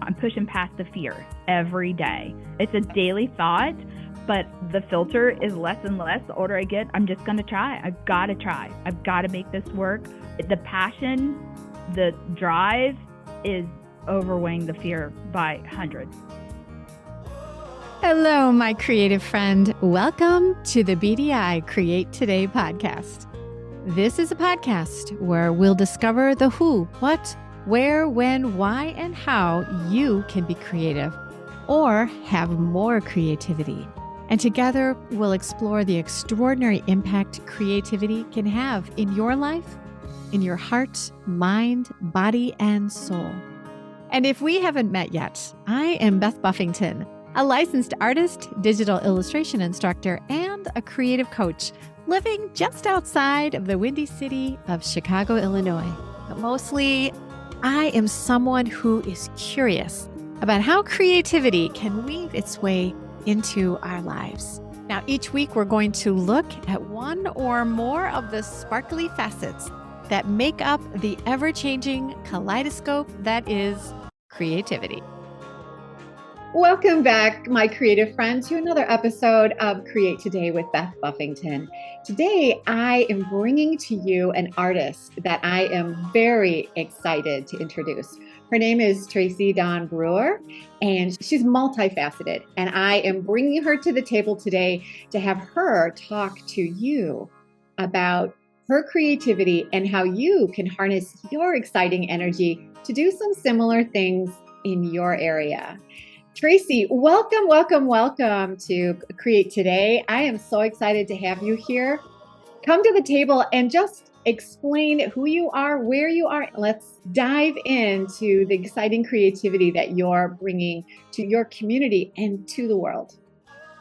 I'm pushing past the fear every day. It's a daily thought, but the filter is less and less the older I get. I'm just going to try. I've got to try. I've got to make this work. The passion, the drive is overweighing the fear by hundreds. Hello, my creative friend. Welcome to the BDI Create Today podcast. This is a podcast where we'll discover the who, what, where, when, why, and how you can be creative or have more creativity. And together, we'll explore the extraordinary impact creativity can have in your life, in your heart, mind, body, and soul. And if we haven't met yet, I am Beth Buffington, a licensed artist, digital illustration instructor, and a creative coach living just outside of the windy city of Chicago, Illinois. But mostly, I am someone who is curious about how creativity can weave its way into our lives. Now, each week we're going to look at one or more of the sparkly facets that make up the ever-changing kaleidoscope that is creativity. Welcome back, my creative friend, to another episode of Create Today with Beth Buffington. Today, I am bringing to you an artist that I am very excited to introduce. Her name is Tracy Dawn Brewer, and she's multifaceted. And I am bringing her to the table today to have her talk to you about her creativity and how you can harness your exciting energy to do some similar things in your area. Tracy, welcome to Create Today. I am so excited to have you here. Come to the table and just explain who you are, where you are. Let's dive into the exciting creativity that you're bringing to your community and to the world.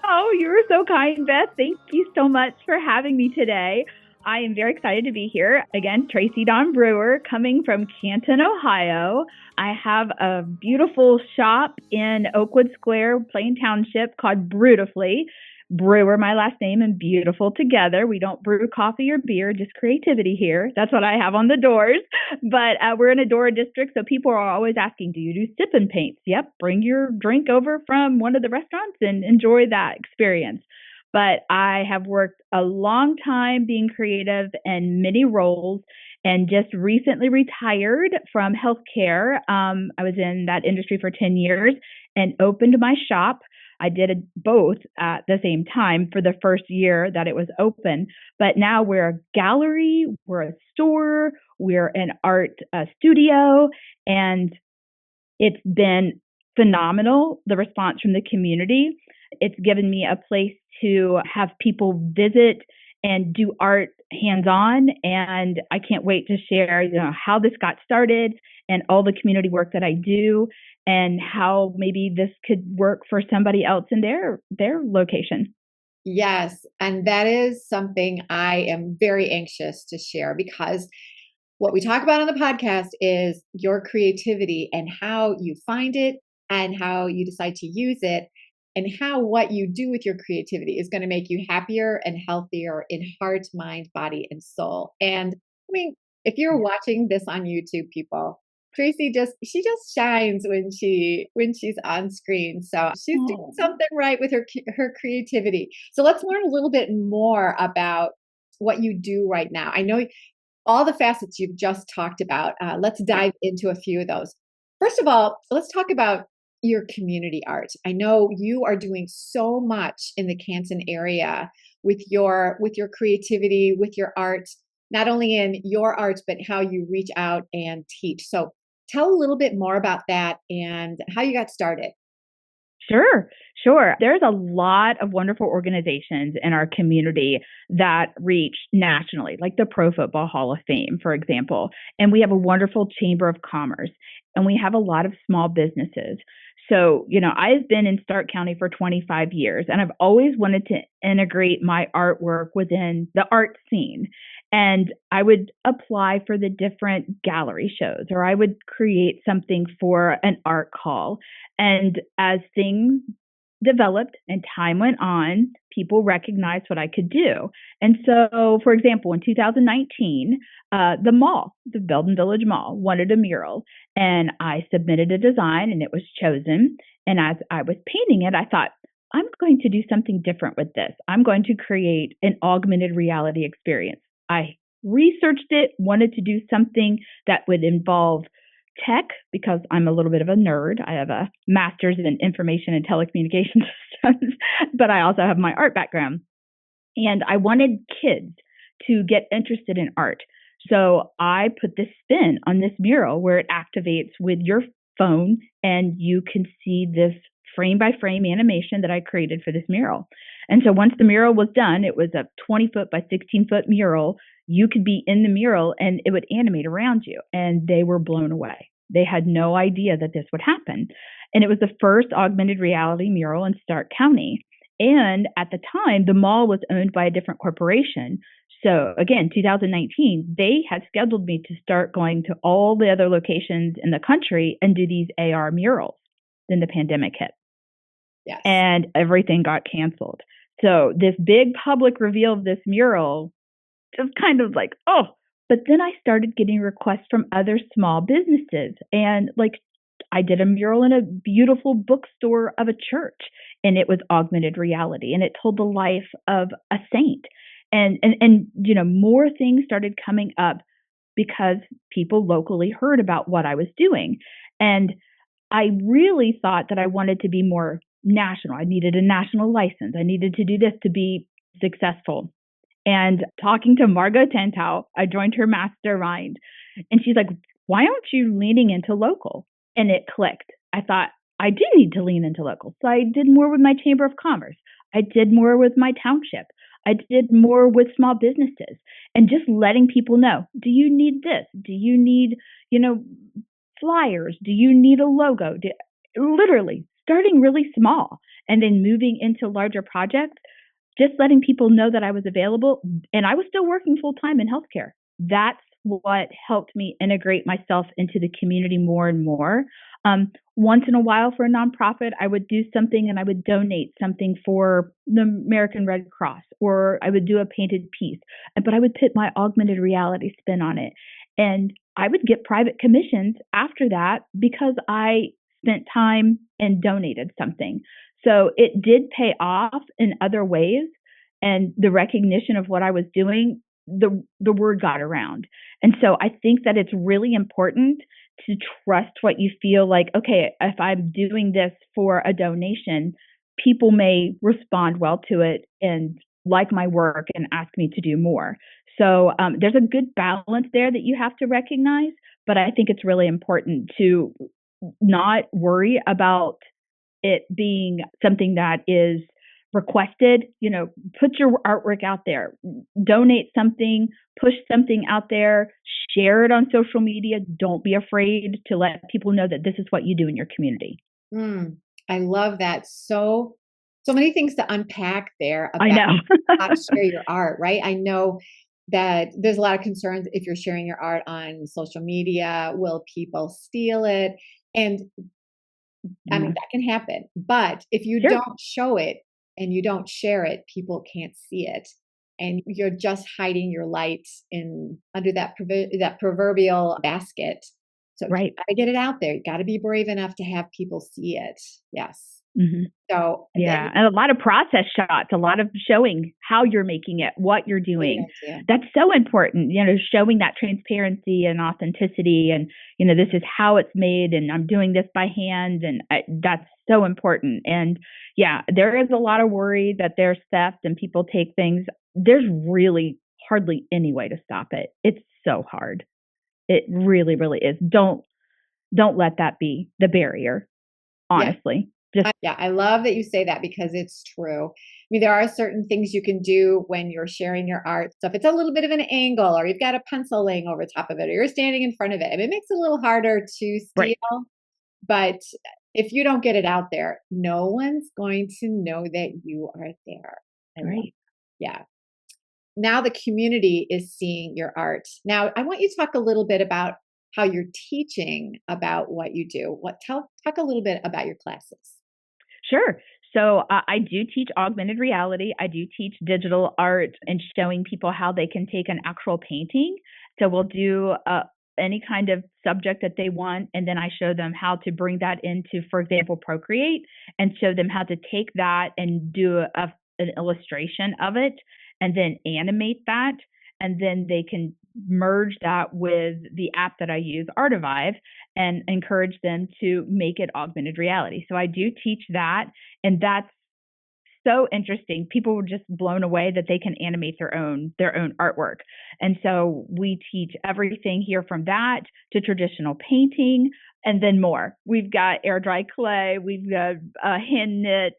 Oh, you're so kind, Beth. Thank you so much for having me today. I am very excited to be here. Again, Tracy Dawn Brewer, coming from Canton, Ohio. I have a beautiful shop in Oakwood Square, Plain Township, called Brewtifully. Brewer, my last name, and beautiful together. We don't brew coffee or beer, just creativity here. That's what I have on the doors. But we're in a Dora district, so people are always asking, do you do sip and paints? Yep, bring your drink over from one of the restaurants and enjoy that experience. But I have worked a long time being creative in many roles and just recently retired from healthcare. I was in that industry for 10 years and opened my shop. I did both at the same time for the first year that it was open. But now we're a gallery, we're a store, we're an art studio, and it's been phenomenal, the response from the community. It's given me a place to have people visit and do art hands-on, and I can't wait to share, how this got started and all the community work that I do, and how maybe this could work for somebody else in their location. Yes, and that is something I am very anxious to share, because what we talk about on the podcast is your creativity and how you find it and how you decide to use it, and how what you do with your creativity is going to make you happier and healthier in heart, mind, body, and soul. And I mean, if you're watching this on YouTube, people, Tracy she just shines when she's on screen. So she's doing something right with her creativity. So let's learn a little bit more about what you do right now. I know all the facets you've just talked about. Let's dive into a few of those. First of all, let's talk about your community art. I know you are doing so much in the Canton area with your creativity, with your art, not only in your art, but how you reach out and teach. So tell a little bit more about that and how you got started. Sure. There's a lot of wonderful organizations in our community that reach nationally, like the Pro Football Hall of Fame, for example. And we have a wonderful Chamber of Commerce, and we have a lot of small businesses. So, I've been in Stark County for 25 years, and I've always wanted to integrate my artwork within the art scene. And I would apply for the different gallery shows, or I would create something for an art call. And as things developed and time went on, people recognized what I could do. And so, for example, in 2019, the mall, the Belden Village Mall, wanted a mural, and I submitted a design and it was chosen. And as I was painting it, I thought, I'm going to do something different with this. I'm going to create an augmented reality experience. I researched it, wanted to do something that would involve tech because I'm a little bit of a nerd. I have a master's in information and telecommunication systems, but I also have my art background. And I wanted kids to get interested in art. So I put this spin on this mural where it activates with your phone and you can see this frame by frame animation that I created for this mural. And so once the mural was done, it was a 20-foot by 16-foot mural. You could be in the mural and it would animate around you. And they were blown away. They had no idea that this would happen. And it was the first augmented reality mural in Stark County. And at the time, the mall was owned by a different corporation. So again, 2019, they had scheduled me to start going to all the other locations in the country and do these AR murals. Then the pandemic hit. Yes. And everything got canceled. So this big public reveal of this mural just kind of like, oh, but then I started getting requests from other small businesses. And like I did a mural in a beautiful bookstore of a church and it was augmented reality and it told the life of a saint. And you know, more things started coming up because people locally heard about what I was doing. And I really thought that I wanted to be more national. I needed a national license. I needed to do this to be successful. And talking to Margot Tantau, I joined her mastermind. And she's like, why aren't you leaning into local? And it clicked. I thought, I do need to lean into local. So I did more with my Chamber of Commerce. I did more with my township. I did more with small businesses and just letting people know, do you need this? Do you need, you know, flyers? Do you need a logo? Literally starting really small and then moving into larger projects, just letting people know that I was available. And I was still working full time in healthcare. That's what helped me integrate myself into the community more and more. Once in a while for a nonprofit, I would do something and I would donate something for the American Red Cross, or I would do a painted piece, but I would put my augmented reality spin on it. And I would get private commissions after that because I spent time and donated something. So it did pay off in other ways. And the recognition of what I was doing, the word got around. And so I think that it's really important to trust what you feel like, okay, if I'm doing this for a donation, people may respond well to it and like my work and ask me to do more. So there's a good balance there that you have to recognize, but I think it's really important to not worry about it being something that is requested. You know, put your artwork out there, donate something, push something out there, share it on social media. Don't be afraid to let people know that this is what you do in your community. I love that. So many things to unpack there about I know. how to share your art, right? I know that there's a lot of concerns if you're sharing your art on social media. Will people steal it? And I mean, that can happen. But if you don't show it and you don't share it, people can't see it. And you're just hiding your light in under that proverbial basket. So you got to get it out there. You got to be brave enough to have people see it. Yes. Mm-hmm. So yeah, and a lot of process shots, a lot of showing how you're making it, what you're doing. That's so important. You know, showing that transparency and authenticity, and you know, this is how it's made, and I'm doing this by hand, and that's so important. And yeah, there is a lot of worry that there's theft and people take things. There's really hardly any way to stop it. It's so hard. It really, really is. Don't let that be the barrier. Honestly. I love that you say that because it's true. I mean, there are certain things you can do when you're sharing your art. So if it's a little bit of an angle, or you've got a pencil laying over top of it, or you're standing in front of it, I mean, it makes it a little harder to steal. Right. But if you don't get it out there, no one's going to know that you are there. Right. Yeah. Now the community is seeing your art. Now I want you to talk a little bit about how you're teaching about what you do. Talk a little bit about your classes. Sure. So I do teach augmented reality. I do teach digital art and showing people how they can take an actual painting. So we'll do any kind of subject that they want, and then I show them how to bring that into, for example, Procreate, and show them how to take that and do an illustration of it, and then animate that, and then they can merge that with the app that I use, Artivive, and encourage them to make it augmented reality. So I do teach that, and that's so interesting. People were just blown away that they can animate their own artwork. And so we teach everything here from that to traditional painting and then more. We've got air dry clay, we've got hand knit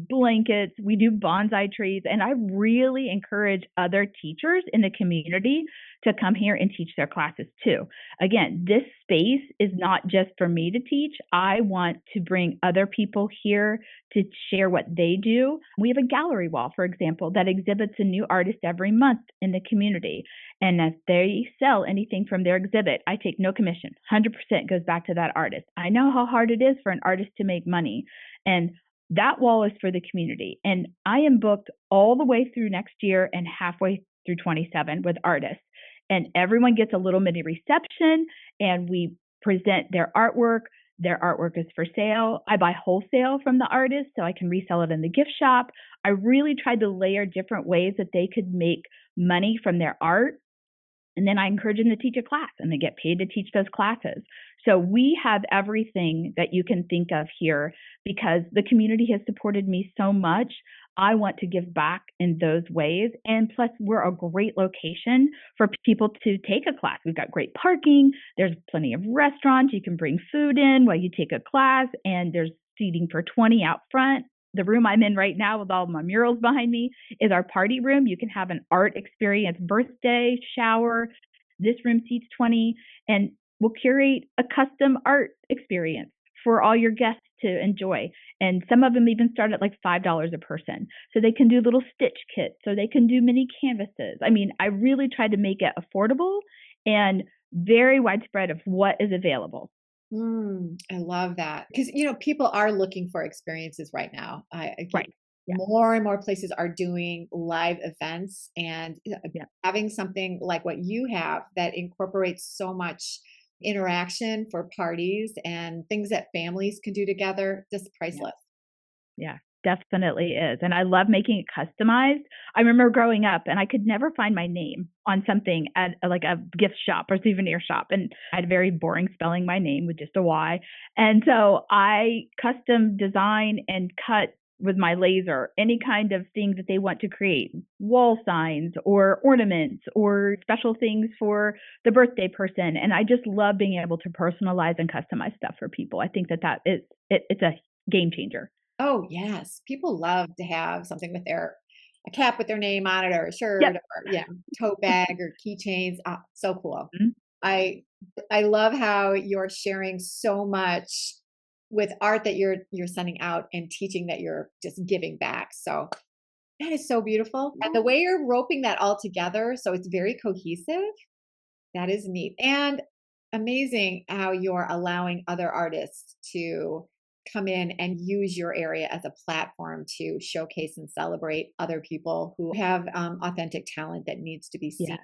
blankets, we do bonsai trees, and I really encourage other teachers in the community to come here and teach their classes too. Again, this space is not just for me to teach. I want to bring other people here to share what they do. We have a gallery wall, for example, that exhibits a new artist every month in the community. And if they sell anything from their exhibit, I take no commission. 100% goes back to that artist. I know how hard it is for an artist to make money. And that wall is for the community. And I am booked all the way through next year and halfway through 27 with artists. And everyone gets a little mini reception, and we present their artwork. Their artwork is for sale. I buy wholesale from the artist so I can resell it in the gift shop. I really tried to layer different ways that they could make money from their art. And then I encourage them to teach a class, and they get paid to teach those classes. So we have everything that you can think of here because the community has supported me so much. I want to give back in those ways. And plus, we're a great location for people to take a class. We've got great parking. There's plenty of restaurants. You can bring food in while you take a class, and there's seating for 20 out front. The room I'm in right now with all my murals behind me is our party room. You can have an art experience, birthday, shower. This room seats 20, and we'll curate a custom art experience for all your guests to enjoy. And some of them even start at like $5 a person. So they can do little stitch kits, so they can do mini canvases. I mean, I really tried to make it affordable and very widespread of what is available. I love that because people are looking for experiences right now. Right. Yeah. More and more places are doing live events, and having something like what you have that incorporates so much interaction for parties and things that families can do together, just priceless. Yeah, definitely is. And I love making it customized. I remember growing up and I could never find my name on something at like a gift shop or souvenir shop. And I had very boring spelling my name with just a Y. And so I custom design and cut with my laser any kind of thing that they want to create, wall signs or ornaments or special things for the birthday person. And I just love being able to personalize and customize stuff for people. I think that is it's a game changer. Oh yes, people love to have something with a cap with their name on it, or a shirt, Yep. or tote bag or keychains. Oh, so cool. Mm-hmm. I love how you're sharing so much with art that you're sending out and teaching that you're just giving back. So that is so beautiful. And the way you're roping that all together, so it's very cohesive, that is neat. And amazing how you're allowing other artists to come in and use your area as a platform to showcase and celebrate other people who have authentic talent that needs to be seen.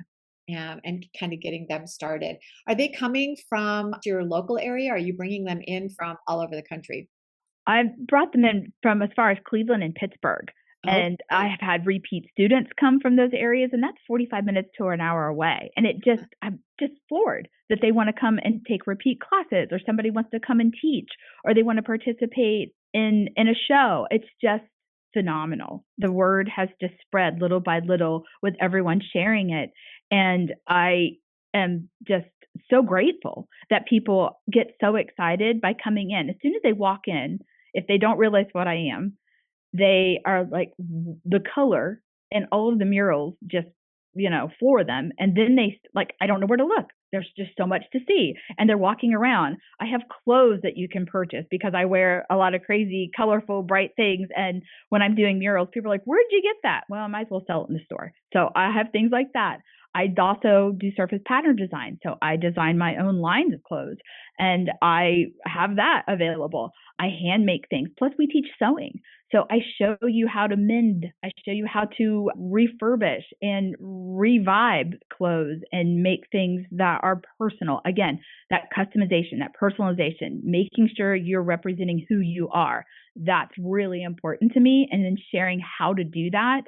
And kind of getting them started. Are they coming from your local area? Or are you bringing them in from all over the country? I've brought them in from as far as Cleveland and Pittsburgh. And I have had repeat students come from those areas, and that's 45 minutes to an hour away. And I'm just floored that they want to come and take repeat classes, or somebody wants to come and teach, or they want to participate in a show. It's just phenomenal. The word has just spread little by little with everyone sharing it. And I am just so grateful that people get so excited by coming in. As soon as they walk in, if they don't realize what I am, they are like, the color and all of the murals just, floor them. And then they I don't know where to look. There's just so much to see. And they're walking around. I have clothes that you can purchase because I wear a lot of crazy, colorful, bright things. And when I'm doing murals, people are like, where'd you get that? Well, I might as well sell it in the store. So I have things like that. I also do surface pattern design. So I design my own lines of clothes and I have that available. I hand make things. Plus we teach sewing. So I show you how to mend. I show you how to refurbish and revive clothes and make things that are personal. Again, that customization, that personalization, making sure you're representing who you are. That's really important to me. And then sharing how to do that.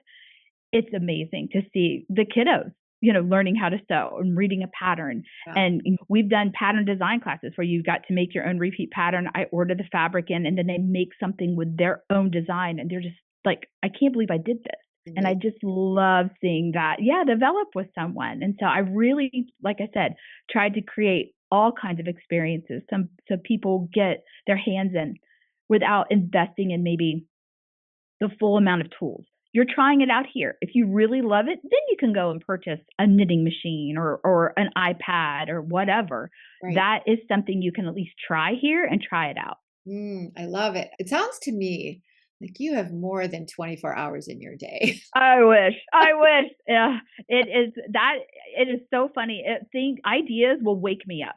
It's amazing to see the kiddos, learning how to sew and reading a pattern. Wow. And we've done pattern design classes where you've got to make your own repeat pattern. I order the fabric in and then they make something with their own design. And they're just like, I can't believe I did this. And I just love seeing that, develop with someone. And so I really, like I said, tried to create all kinds of experiences so people get their hands in without investing in maybe the full amount of tools. You're trying it out here. If you really love it, then you can go and purchase a knitting machine or an iPad or whatever. Right. That is something you can at least try here and try it out. I love it. It sounds to me like you have more than 24 hours in your day. I wish. Yeah, it is so funny. Ideas will wake me up.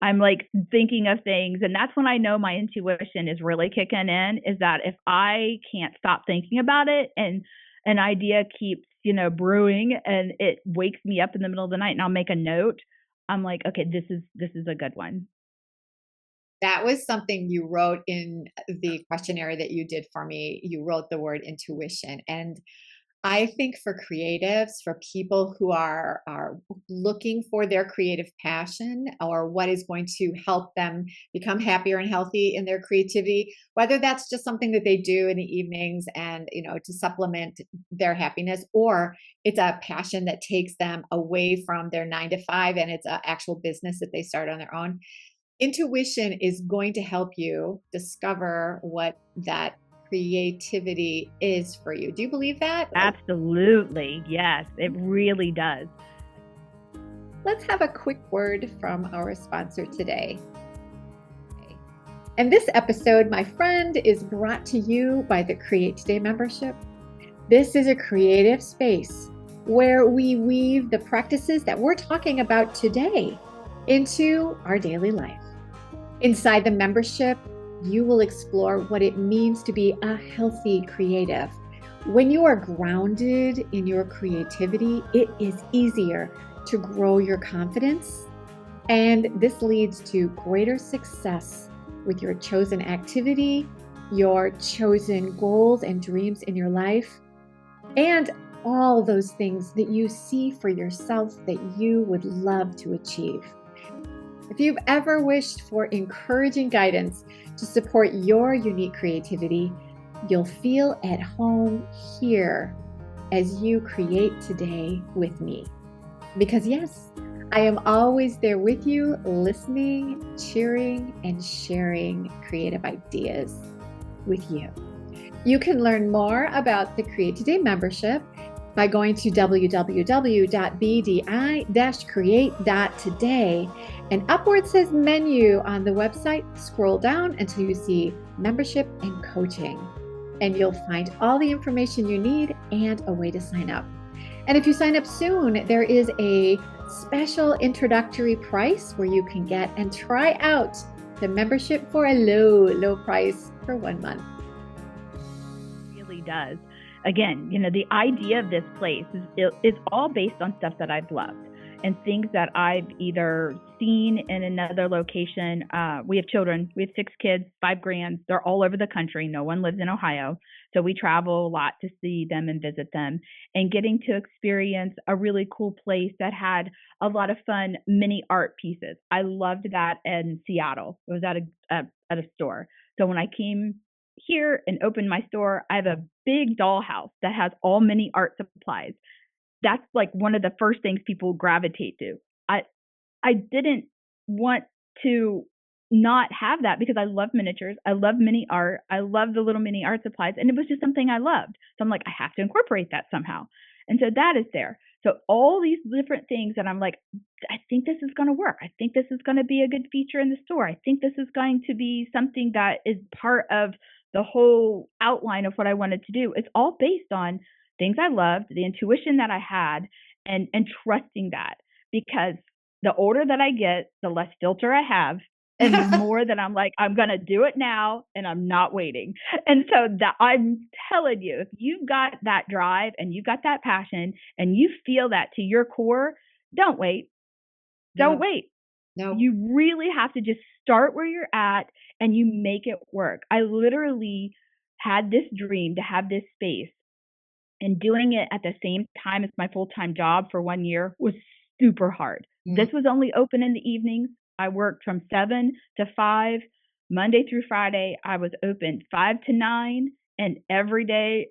I'm like thinking of things. And that's when I know my intuition is really kicking in, is that if I can't stop thinking about it and an idea keeps, brewing and it wakes me up in the middle of the night and I'll make a note, I'm like, okay, this is a good one. That was something you wrote in the questionnaire that you did for me. You wrote the word intuition. And I think for creatives, for people who are looking for their creative passion or what is going to help them become happier and healthy in their creativity, whether that's just something that they do in the evenings and, to supplement their happiness, or it's a passion that takes them away from their 9 to 5 and it's an actual business that they start on their own. Intuition is going to help you discover what that creativity is for you. Do you believe that? Absolutely. Yes, it really does. Let's have a quick word from our sponsor today. And this episode, my friend, is brought to you by the Create Today membership. This is a creative space where we weave the practices that we're talking about today into our daily life. Inside the membership, you will explore what it means to be a healthy creative. When you are grounded in your creativity, it is easier to grow your confidence, and this leads to greater success with your chosen activity, your chosen goals and dreams in your life, and all those things that you see for yourself that you would love to achieve. If you've ever wished for encouraging guidance to support your unique creativity, you'll feel at home here as you create today with me. Because yes, I am always there with you, listening, cheering, and sharing creative ideas with you. You can learn more about the Create Today membership by going to www.bdi-create.today, and up where it says menu on the website, scroll down until you see membership and coaching, and you'll find all the information you need and a way to sign up. And if you sign up soon, there is a special introductory price where you can get and try out the membership for a low price for 1 month. It really does. Again, the idea of this place is all based on stuff that I've loved and things that I've either seen in another location. We have children. We have 6 kids, 5 grands. They're all over the country. No one lives in Ohio. So we travel a lot to see them and visit them, and getting to experience a really cool place that had a lot of fun mini art pieces. I loved that in Seattle. It was at a store. So when I came here and opened my store, I have a big dollhouse that has all mini art supplies. That's like one of the first things people gravitate to. I didn't want to not have that because I love miniatures. I love mini art. I love the little mini art supplies. And it was just something I loved. So I'm like, I have to incorporate that somehow. And so that is there. So all these different things that I'm like, I think this is going to work. I think this is going to be a good feature in the store. I think this is going to be something that is part of the whole outline of what I wanted to do. It's all based on things I loved, the intuition that I had, and trusting that, because the older that I get, the less filter I have, and the more that I'm like, I'm going to do it now and I'm not waiting. And so that, I'm telling you, if you've got that drive and you've got that passion and you feel that to your core, don't wait. Don't wait. No. You really have to just start where you're at and you make it work. I literally had this dream to have this space, and doing it at the same time as my full-time job for 1 year was super hard. This was only open in the evenings. I worked from 7 to 5, Monday through Friday. I was open 5 to 9, and every day,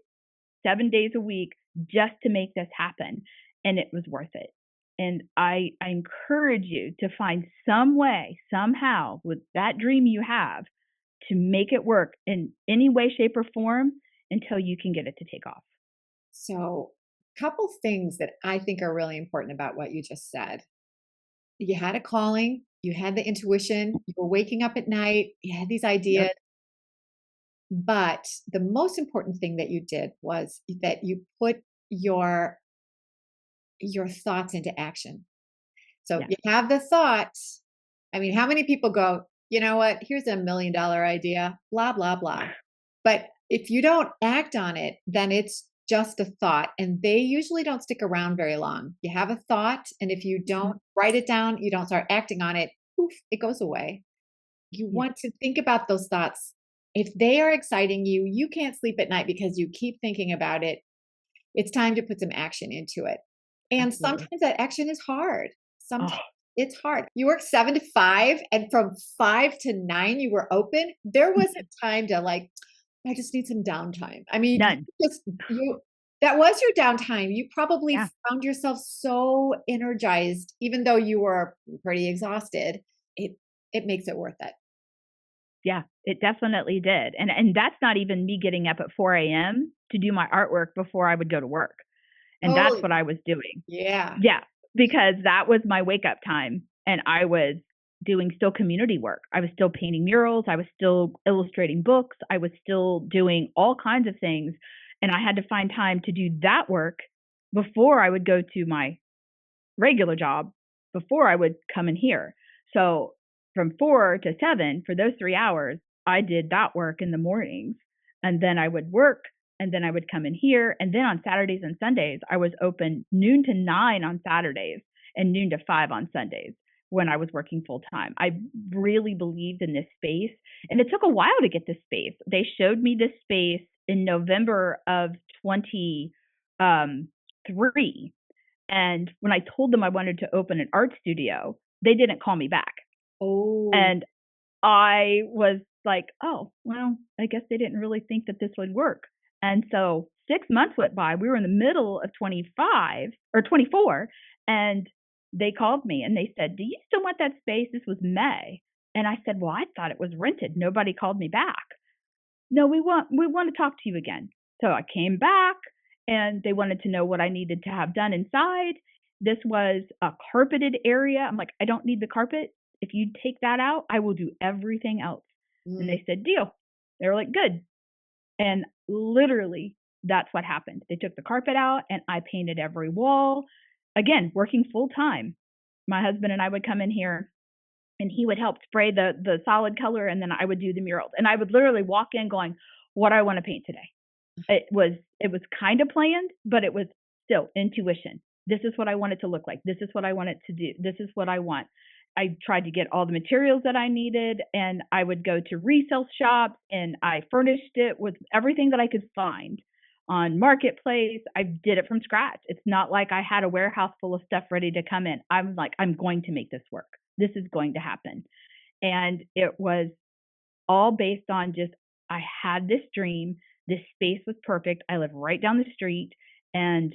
7 days a week, just to make this happen. And it was worth it. And I encourage you to find some way, somehow, with that dream you have, to make it work in any way, shape, or form until you can get it to take off. So, a couple things that I think are really important about what you just said. You had a calling, you had the intuition, you were waking up at night, you had these ideas. Yep. But the most important thing that you did was that you put your thoughts into action. So Yeah. you have the thoughts. I mean, how many people go, you know what, here's $1 million idea, blah, blah, blah. But if you don't act on it, then it's just a thought. And they usually don't stick around very long. You have a thought, and if you don't write it down, you don't start acting on it, poof, it goes away. You want to think about those thoughts. If they are exciting you, you can't sleep at night because you keep thinking about it. It's time to put some action into it. And Absolutely. sometimes that action is hard. Sometimes Oh, it's hard. You work 7 to 5, and from 5 to 9, you were open. There wasn't time to like, I just need some downtime. I mean, none. you that was your downtime. You probably Yeah. found yourself so energized, even though you were pretty exhausted. It makes it worth it. Yeah, it definitely did. And that's not even me getting up at 4 a.m. to do my artwork before I would go to work. And that's Holy, what I was doing. yeah. Yeah, because that was my wake up time. And I was doing still community work. I was still painting murals. I was still illustrating books. I was still doing all kinds of things. And I had to find time to do that work before I would go to my regular job, before I would come in here. So from 4 to 7, for those 3 hours, I did that work in the mornings. And then I would work, and then I would come in here. And then on Saturdays and Sundays, I was open noon to 9 on Saturdays and noon to 5 on Sundays when I was working full time. I really believed in this space. And it took a while to get this space. They showed me this space in November of 23. And when I told them I wanted to open an art studio, they didn't call me back. Oh, And I was like, oh, well, I guess they didn't really think that this would work. And so 6 months went by. We were in the middle of 25 or 24. And they called me and they said, do you still want that space? This was May. And I said, well, I thought it was rented. Nobody called me back. No, we want to talk to you again. So I came back and they wanted to know what I needed to have done inside. This was a carpeted area. I'm like, I don't need the carpet. If you take that out, I will do everything else. And they said, deal. They were like, good. And literally, that's what happened. They took the carpet out and I painted every wall. Again, working full time. My husband and I would come in here and he would help spray the solid color, and then I would do the murals. And I would literally walk in going, what do I want to paint today? It was kind of planned, but it was still intuition. This is what I want it to look like. This is what I want it to do. This is what I want. I tried to get all the materials that I needed, and I would go to resale shops and I furnished it with everything that I could find on Marketplace. I did it from scratch. It's not like I had a warehouse full of stuff ready to come in. I'm like, I'm going to make this work. This is going to happen. And it was all based on just, I had this dream. This space was perfect. I live right down the street, and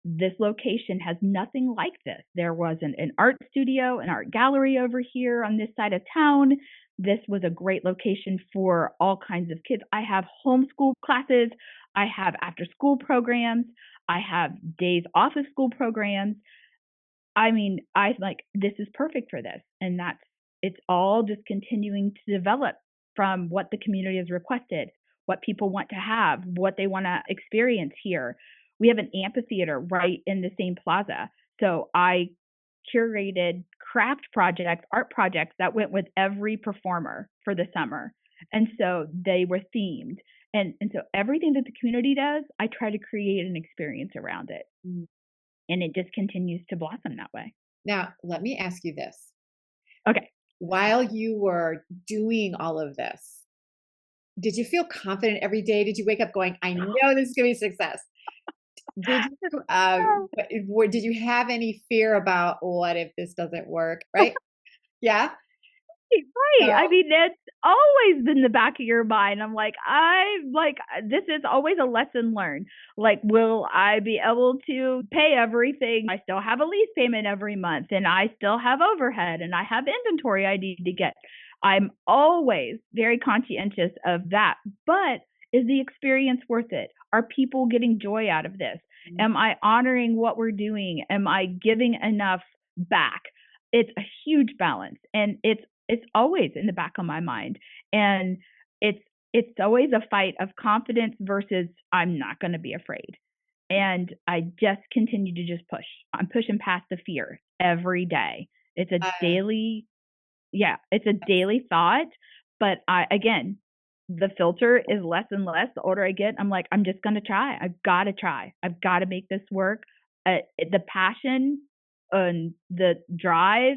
this location has nothing like this. There was an art studio, an art gallery over here on this side of town. This was a great location for all kinds of kids. I have homeschool classes. I have after school programs. I have days off of school programs. I mean, I like, this is perfect for this. And it's all just continuing to develop from what the community has requested, what people want to have, what they want to experience here. We have an amphitheater right in the same plaza. So I curated craft projects, art projects that went with every performer for the summer. And so they were themed. And so everything that the community does, I try to create an experience around it. Mm. And it just continues to blossom that way. Now, let me ask you this. Okay. While you were doing all of this, did you feel confident every day? Did you wake up going, I know this is going to be a success? Did did you have any fear about what if this doesn't work? Right? Yeah. Right. So, I mean, that's always in the back of your mind. I'm like, this is always a lesson learned. Like, will I be able to pay everything? I still have a lease payment every month, and I still have overhead, and I have inventory I need to get. I'm always very conscientious of that. But is the experience worth it? Are people getting joy out of this? Am I honoring what we're doing? Am I giving enough back? It's a huge balance, and it's always in the back of my mind. And it's always a fight of confidence versus I'm not going to be afraid. And I just continue to just push. I'm pushing past the fear every day. It's a daily, it's a daily thought. But again, the filter is less and less. The older I get, I'm like, I'm just going to try. I've got to try. I've got to make this work. The passion and the drive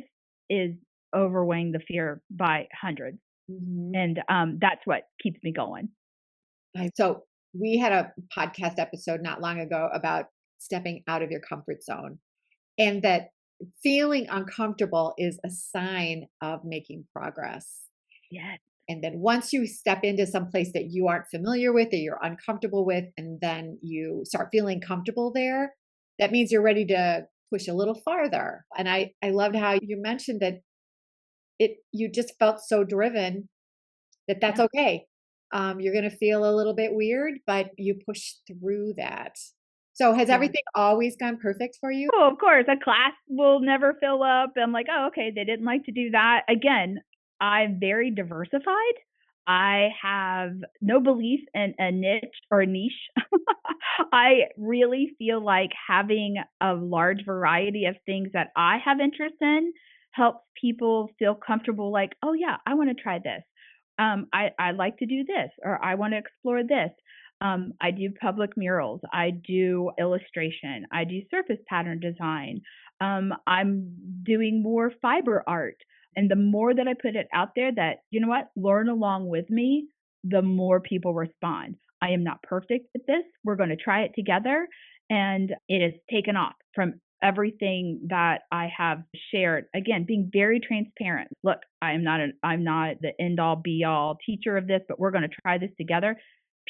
is overweighing the fear by hundreds. And that's what keeps me going. So we had a podcast episode not long ago about stepping out of your comfort zone, and that feeling uncomfortable is a sign of making progress. Yes. And then once you step into some place that you aren't familiar with, that you're uncomfortable with, and then you start feeling comfortable there, that means you're ready to push a little farther. And I loved how you mentioned that you just felt so driven that that's okay. You're going to feel a little bit weird, but you push through that. So has everything always gone perfect for you? Oh, of course. A class will never fill up. I'm like, oh, okay, they didn't like to do that. Again, I'm very diversified. I have no belief in a niche or a niche. I really feel like having a large variety of things that I have interest in helps people feel comfortable like, oh, yeah, I want to try this. I like to do this, or I want to explore this. I do public murals. I do illustration. I do surface pattern design. I'm doing more fiber art. And the more that I put it out there that, you know what, learn along with me, the more people respond. I am not perfect at this. We're going to try it together. And it has taken off from everything that I have shared. Again, being very transparent. Look, I'm not the end all be all teacher of this, but we're going to try this together.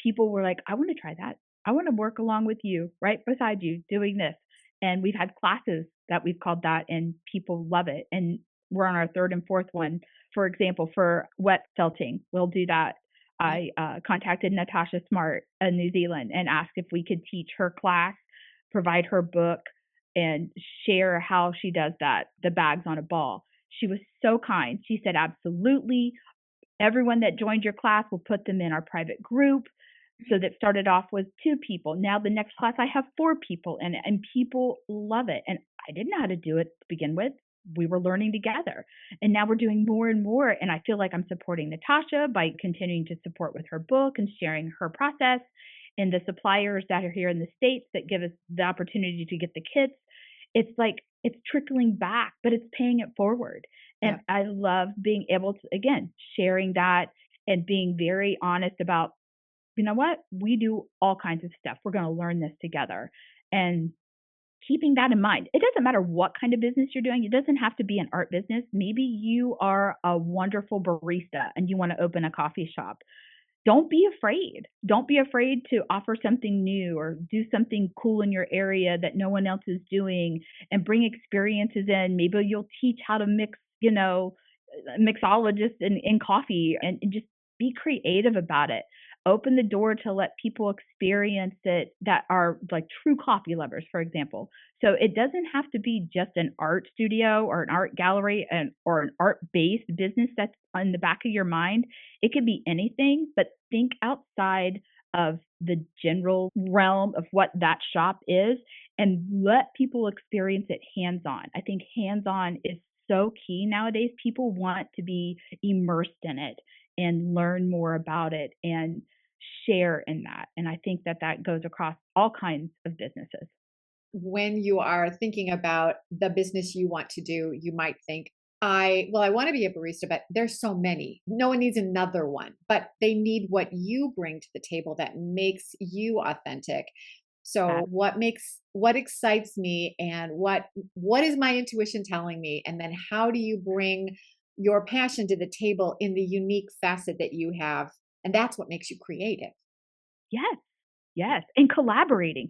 People were like, I want to try that. I want to work along with you, right beside you, doing this. And we've had classes that we've called that, and people love it. And we're on our third and fourth one. For example, for wet felting, we'll do that. I contacted Natasha Smart in New Zealand and asked if we could teach her class, provide her book, and share how she does that, the bags on a ball. She was so kind. She said, absolutely. Everyone that joined your class, will put them in our private group. So that started off with 2 people. Now the next class, I have 4 people in it, and people love it. And I didn't know how to do it to begin with. We were learning together. And now we're doing more and more. And I feel like I'm supporting Natasha by continuing to support with her book and sharing her process, and the suppliers that are here in the States that give us the opportunity to get the kits. It's like it's trickling back, but it's paying it forward. And I love being able to, again, sharing that and being very honest about, you know what, we do all kinds of stuff. We're going to learn this together. And keeping that in mind, it doesn't matter what kind of business you're doing. It doesn't have to be an art business. Maybe you are a wonderful barista and you want to open a coffee shop. Don't be afraid. Don't be afraid to offer something new or do something cool in your area that no one else is doing, and bring experiences in. Maybe you'll teach how to mix, mixologist in coffee, and just be creative about it. Open the door to let people experience it that are like true coffee lovers, for example. So it doesn't have to be just an art studio or an art gallery or an art-based business that's on the back of your mind. It could be anything, but think outside of the general realm of what that shop is, and let people experience it hands-on. I think hands-on is so key nowadays. People want to be immersed in it and learn more about it and share in that. And I think that that goes across all kinds of businesses. When you are thinking about the business you want to do, you might think, I want to be a barista, but there's so many. No one needs another one, but they need what you bring to the table that makes you authentic. So That, what excites me, and what is my intuition telling me? And then how do you bring your passion to the table in the unique facet that you have? And that's what makes you creative. yes, yes. And collaborating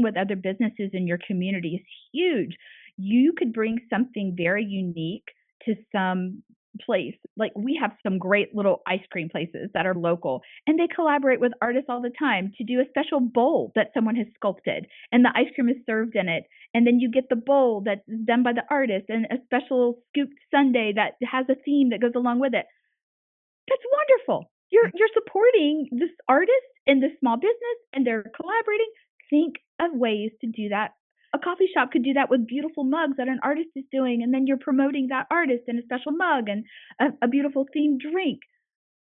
with other businesses in your community is huge. You could bring something very unique to some place. Like we have some great little ice cream places that are local, and they collaborate with artists all the time to do a special bowl that someone has sculpted, and the ice cream is served in it. And then you get the bowl that's done by the artist and a special scooped sundae that has a theme that goes along with it. That's wonderful. You're supporting this artist and this small business, and they're collaborating. Think of ways to do that. A coffee shop could do that with beautiful mugs that an artist is doing, and then you're promoting that artist in a special mug and a beautiful themed drink.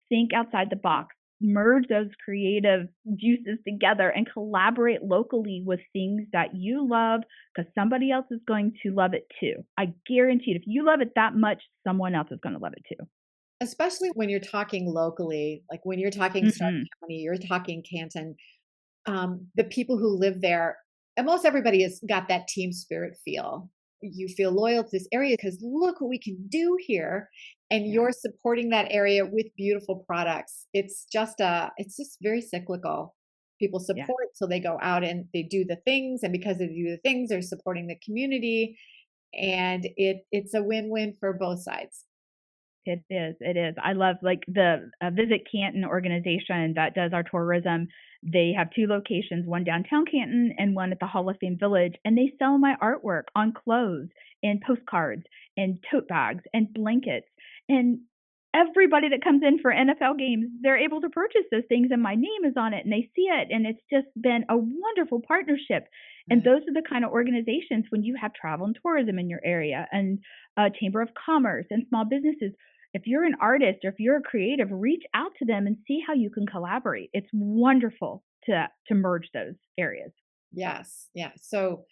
Think outside the box. Merge those creative juices together and collaborate locally with things that you love, because somebody else is going to love it too. I guarantee it. If you love it that much, someone else is going to love it too. Especially when you're talking locally, like when you're talking Stark Hmm. County, you're talking Canton, the people who live there, and most everybody has got that team spirit feel. You feel loyal to this area because look what we can do here, and Yeah. you're supporting that area with beautiful products. It's just very cyclical. People Yeah. support, so they go out and they do the things, and because they do the things, they're supporting the community, and it's a win-win for both sides. It is. It is. I love like the Visit Canton organization that does our tourism. They have two locations, one downtown Canton and one at the Hall of Fame Village. And they sell my artwork on clothes and postcards and tote bags and blankets. And everybody that comes in for NFL games, they're able to purchase those things and my name is on it and they see it. And it's just been a wonderful partnership. And those are the kind of organizations when you have travel and tourism in your area and Chamber of Commerce and small businesses. If you're an artist or if you're a creative, reach out to them and see how you can collaborate. It's wonderful to merge those areas. Yes, yeah. So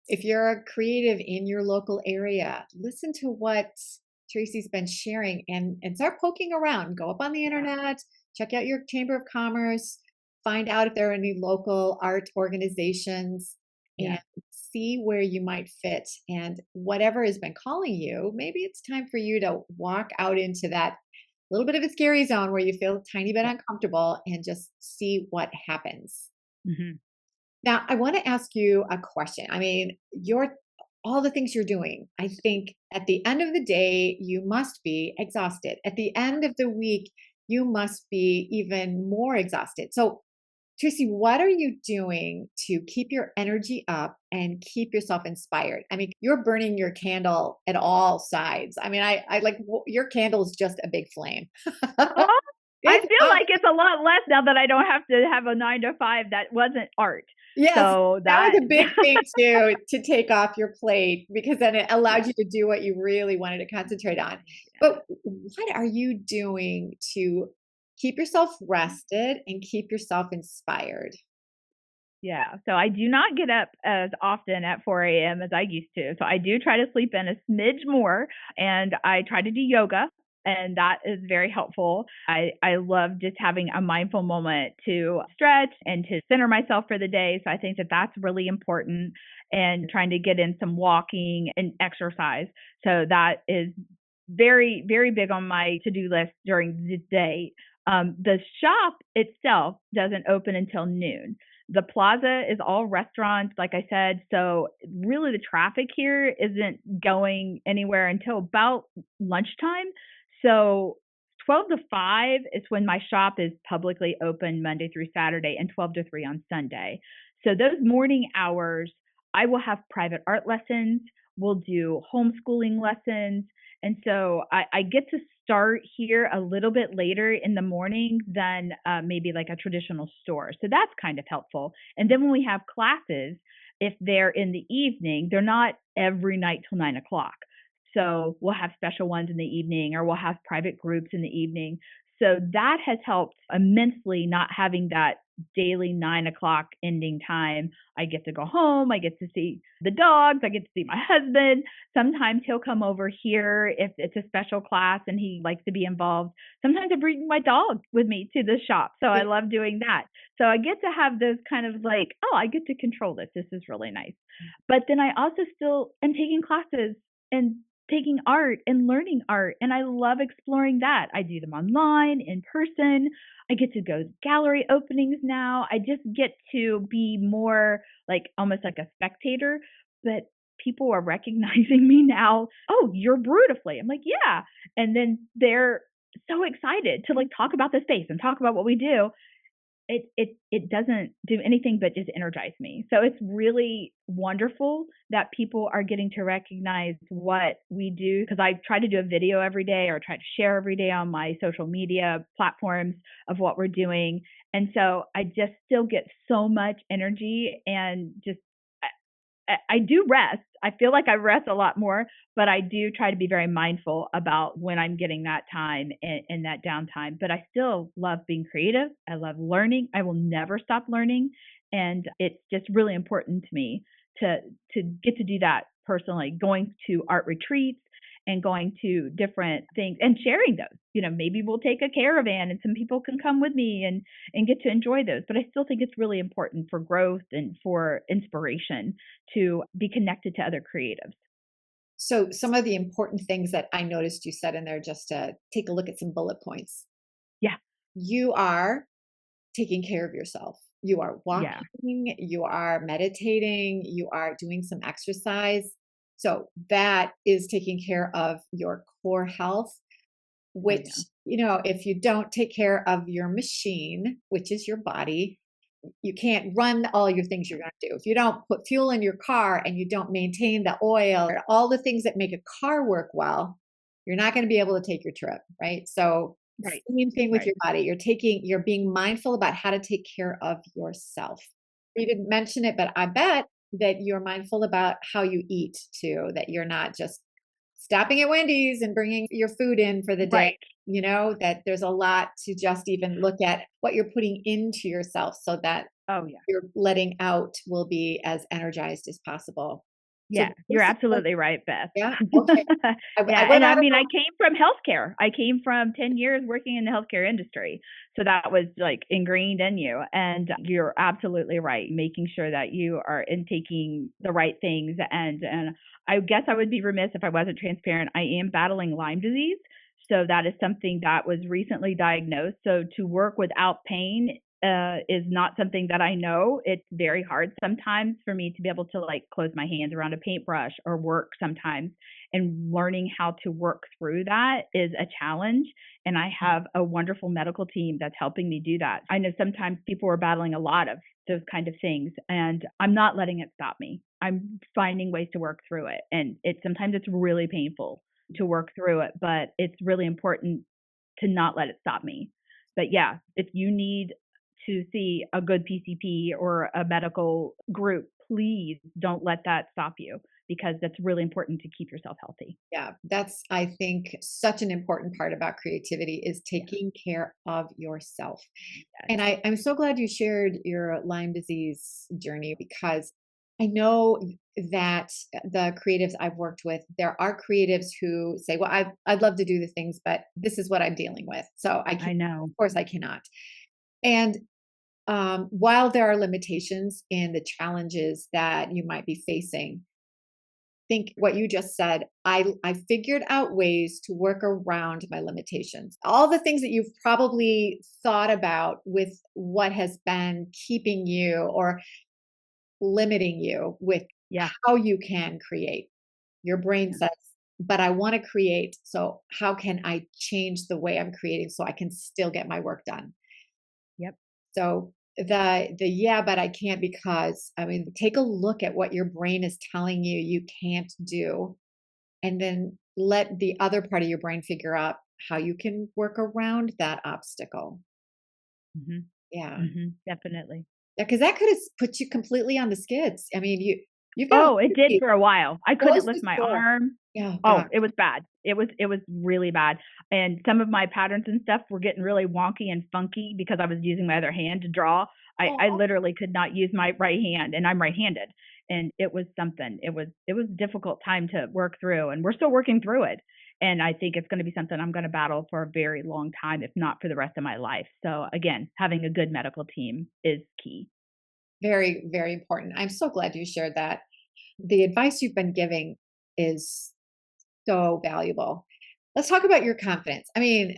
if you're a creative in your local area, listen to what Tracy's been sharing, and start poking around. Go up on the Yeah. internet, check out your Chamber of Commerce, find out if there are any local art organizations, and Yeah. see where you might fit. And whatever has been calling you, maybe it's time for you to walk out into that little bit of a scary zone where you feel a tiny bit Yeah. uncomfortable and just see what happens. Hmm. Now, I want to ask you a question. I mean, you're all the things you're doing. I think at the end of the day, you must be exhausted. At the end of the week, you must be even more exhausted. So, Tracy, what are you doing to keep your energy up and keep yourself inspired? I mean, you're burning your candle at all sides. I mean, I like your candle is just a big flame. Oh, I It's feel like it's a lot less now that I don't have to have a 9 to 5 that wasn't art. Yes, So that was that, a big thing too, to take off your plate, because then it allowed yeah. you to do what you really wanted to concentrate on. But what are you doing to keep yourself rested and keep yourself inspired? Yeah. So I do not get up as often at 4 a.m. as I used to. So I do try to sleep in a smidge more and I try to do yoga. And that is very helpful. I love just having a mindful moment to stretch and to center myself for the day. So I think that that's really important and trying to get in some walking and exercise. So that is very, very big on my to do list during the day. The shop itself doesn't open until noon. The plaza is all restaurants, like I said. So really the traffic here isn't going anywhere until about lunchtime. So 12 to 5 is when my shop is publicly open Monday through Saturday and 12 to 3 on Sunday. So those morning hours, I will have private art lessons. We'll do homeschooling lessons. And so I get to start here a little bit later in the morning than maybe like a traditional store. So that's kind of helpful. And then when we have classes, if they're in the evening, they're not every night till 9 o'clock. So we'll have special ones in the evening, or we'll have private groups in the evening. So that has helped immensely, not having that daily 9 o'clock ending time. I get to go home. I get to see the dogs. I get to see my husband. Sometimes he'll come over here if it's a special class and he likes to be involved. Sometimes I bring my dog with me to the shop. So I love doing that. So I get to have those kind of like, oh, I get to control this. This is really nice. But then I also still am taking classes and taking art and learning art. And I love exploring that. I do them online, in person. I get to go to gallery openings now. I just get to be more like almost like a spectator, but people are recognizing me now. Oh, you're Brewtifully. I'm like, yeah. And then they're so excited to like talk about the space and talk about what we do. It doesn't do anything but just energize me. So it's really wonderful that people are getting to recognize what we do, because I try to do a video every day or try to share every day on my social media platforms of what we're doing. And so I just still get so much energy and just I do rest. I feel like I rest a lot more, but I do try to be very mindful about when I'm getting that time and that downtime. But I still love being creative. I love learning. I will never stop learning. And it's just really important to me to get to do that personally, going to art retreats and going to different things and sharing those. Maybe we'll take a caravan and some people can come with me and get to enjoy those. But I still think it's really important for growth and for inspiration to be connected to other creatives. So some of the important things that I noticed you said in there, just to take a look at some bullet points. Yeah. You are taking care of yourself. You are walking, Yeah. you are meditating, you are doing some exercise. So that is taking care of your core health, which, if you don't take care of your machine, which is your body, you can't run all your things you're going to do. If you don't put fuel in your car and you don't maintain the oil or all the things that make a car work well, you're not going to be able to take your trip, right? So Right. same thing with Right. your body. You're being mindful about how to take care of yourself. You didn't mention it, but I bet that you're mindful about how you eat too, that you're not just stopping at Wendy's and bringing your food in for the day. Right. That there's a lot to just even look at what you're putting into yourself so that Oh, yeah. your letting out will be as energized as possible. So Yeah, you're absolutely right, Beth. yeah, okay. I Yeah, went and I out of mean, I came from healthcare. I came from 10 years working in the healthcare industry. So that was like ingrained in you. And you're absolutely right, making sure that you are intaking the right things. And I guess I would be remiss if I wasn't transparent. I am battling Lyme disease. So that is something that was recently diagnosed. So to work without pain is not something that I know. It's very hard sometimes for me to be able to like close my hands around a paintbrush or work sometimes. And learning how to work through that is a challenge. And I have a wonderful medical team that's helping me do that. I know sometimes people are battling a lot of those kind of things, and I'm not letting it stop me. I'm finding ways to work through it. And sometimes it's really painful to work through it, but it's really important to not let it stop me. But yeah, if you need to see a good PCP or a medical group, please don't let that stop you, because that's really important to keep yourself healthy. Yeah, that's, I think, such an important part about creativity is taking care of yourself. Yes. And I'm so glad you shared your Lyme disease journey, because I know that the creatives I've worked with, there are creatives who say, well, I'd love to do the things, but this is what I'm dealing with. So I can't, I know. of course I cannot. And while there are limitations in the challenges that you might be facing, think what you just said. I figured out ways to work around my limitations. All the things that you've probably thought about with what has been keeping you or limiting you with Yeah. how you can create. Your brain Yeah. says, but I want to create. So how can I change the way I'm creating so I can still get my work done? Yep. So the yeah, but I can't, because I mean, take a look at what your brain is telling you you can't do, and then let the other part of your brain figure out how you can work around that obstacle. Mhm. Yeah. Mhm. Definitely. Yeah, because that could have put you completely on the skids. I mean, you've got Oh, it did for a while. I couldn't close lift to my shore. arm. Yeah, Oh, God. it was bad. It was really bad. And some of my patterns and stuff were getting really wonky and funky because I was using my other hand to draw. I Oh, literally could not use my right hand, and I'm right-handed. And it was something. It was a difficult time to work through, and we're still working through it. And I think it's going to be something I'm going to battle for a very long time, if not for the rest of my life. So again, having a good medical team is key. very, very important. I'm so glad you shared that. The advice you've been giving is so valuable. Let's talk about your confidence. I mean,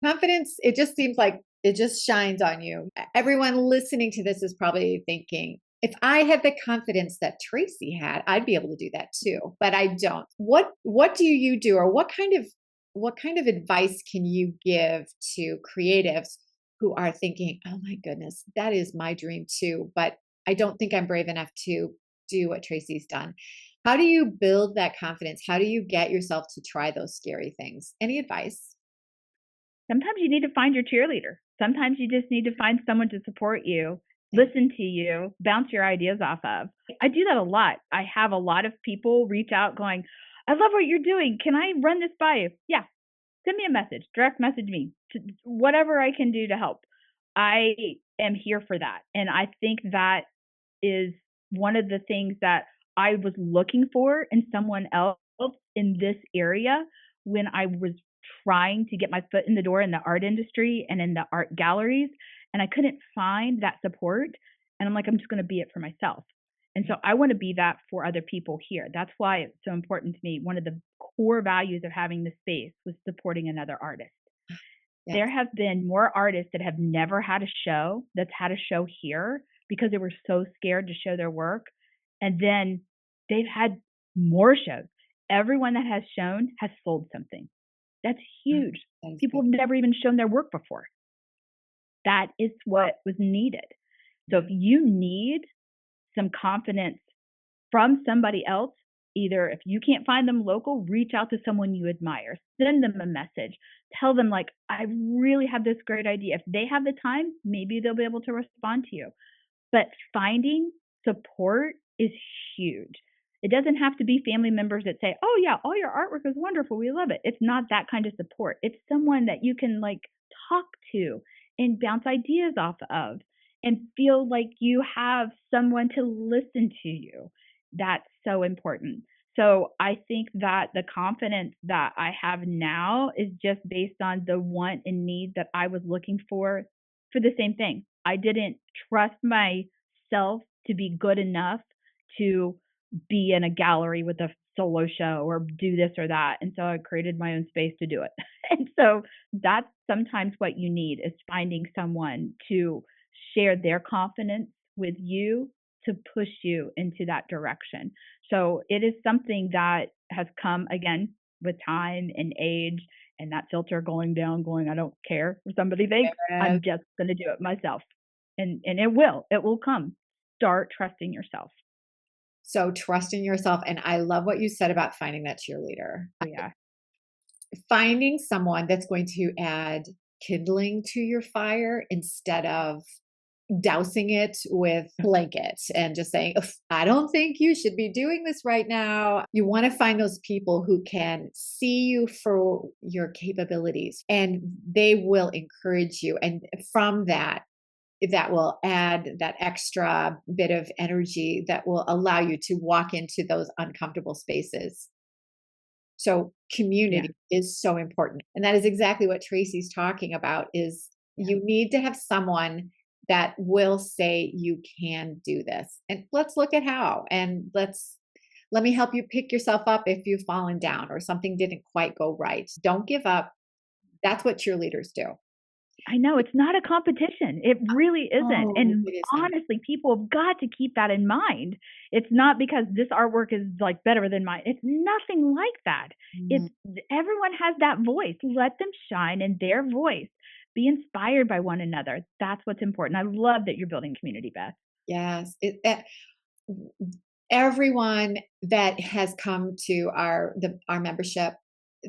confidence, it just seems like it just shines on you. Everyone listening to this is probably thinking, if I had the confidence that Tracy had, I'd be able to do that too, but I don't. What do you do, or what kind of advice can you give to creatives who are thinking, "Oh my goodness, that is my dream too, but I don't think I'm brave enough to do what Tracy's done." How do you build that confidence? How do you get yourself to try those scary things? Any advice? Sometimes you need to find your cheerleader. Sometimes you just need to find someone to support you, Yeah. listen to you, bounce your ideas off of. I do that a lot. I have a lot of people reach out going, I love what you're doing. Can I run this by you? Yeah. Send me a message, direct message me, whatever I can do to help. I am here for that. And I think that is one of the things that I was looking for in someone else in this area when I was trying to get my foot in the door in the art industry and in the art galleries. And I couldn't find that support. And I'm like, I'm just going to be it for myself. And so I want to be that for other people here. That's why it's so important to me. One of the core values of having the space was supporting another artist. Yes. There have been more artists that have never had a show that's had a show here because they were so scared to show their work. And then they've had more shows. Everyone that has shown has sold something. That's huge. That is People big. have never even shown their work before. That is what was needed. So if you need some confidence from somebody else, either if you can't find them local, reach out to someone you admire, send them a message, tell them, like, I really have this great idea. If they have the time, maybe they'll be able to respond to you. But finding support is huge. It doesn't have to be family members that say, oh, yeah, all your artwork is wonderful. We love it. It's not that kind of support. It's someone that you can like talk to and bounce ideas off of and feel like you have someone to listen to you. That's so important. So I think that the confidence that I have now is just based on the want and need that I was looking for the same thing. I didn't trust myself to be good enough to be in a gallery with a solo show or do this or that. And so I created my own space to do it. And so that's sometimes what you need is finding someone to share their confidence with you to push you into that direction. So it is something that has come again with time and age and that filter going down, going, I don't care what somebody thinks. I'm Yes. just going to do it myself. And it will come. Start trusting yourself. So trusting yourself. And I love what you said about finding that cheerleader. Oh, yeah. Finding someone that's going to add kindling to your fire instead of dousing it with blankets and just saying, "Ugh, I don't think you should be doing this right now." You want to find those people who can see you for your capabilities and they will encourage you. And from that, that will add that extra bit of energy that will allow you to walk into those uncomfortable spaces. So Yeah. community is so important. And that is exactly what Tracy's talking about is Yeah. you need to have someone that will say you can do this. And let's look at how. And let me help you pick yourself up if you've fallen down or something didn't quite go right. Don't give up. That's what cheerleaders do. I know it's not a competition. It really isn't. Oh, And it is not. honestly, people have got to keep that in mind. It's not because this artwork is like better than mine. It's nothing like that. It's Mm, everyone has that voice. Let them shine in their voice. Be inspired by one another. That's what's important. I love that you're building community, Beth. yes. Everyone that has come to our membership,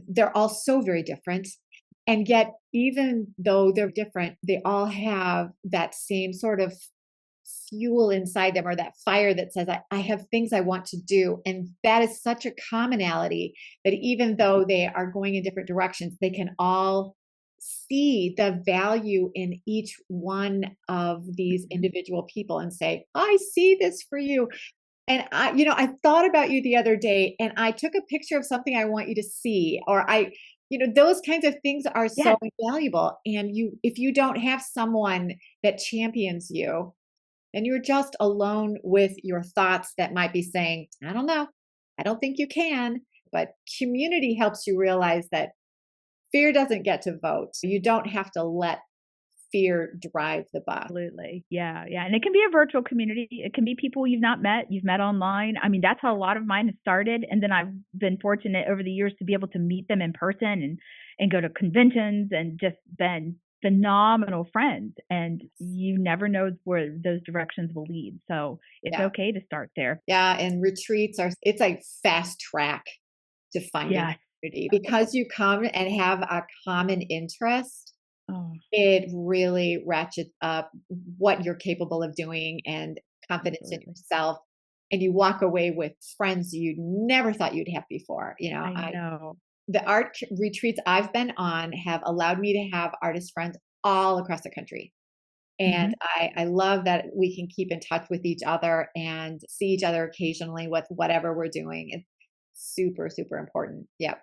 they're all so very different. And yet, even though they're different, they all have that same sort of fuel inside them, or that fire that says, I have things I want to do. And that is such a commonality that even though they are going in different directions, they can all see the value in each one of these individual people and say, I see this for you. And I thought about you the other day, and I took a picture of something I want you to see, or those kinds of things are so Yes. valuable. And if you don't have someone that champions you, then you're just alone with your thoughts that might be saying, I don't know, I don't think you can. But community helps you realize that fear doesn't get to vote. You don't have to let fear drive the bus. Absolutely. Yeah. Yeah. And it can be a virtual community. It can be people you've met online. I mean, that's how a lot of mine has started. And then I've been fortunate over the years to be able to meet them in person and go to conventions and just been phenomenal friends. And you never know where those directions will lead. So it's okay to start there. Yeah. And retreats it's like fast track to finding community, because you come and have a common interest. It really ratchets up what you're capable of doing and confidence in yourself. And you walk away with friends you never thought you'd have before. I know. The art retreats I've been on have allowed me to have artist friends all across the country. And I love that we can keep in touch with each other and see each other occasionally with whatever we're doing. It's super, super important. Yep.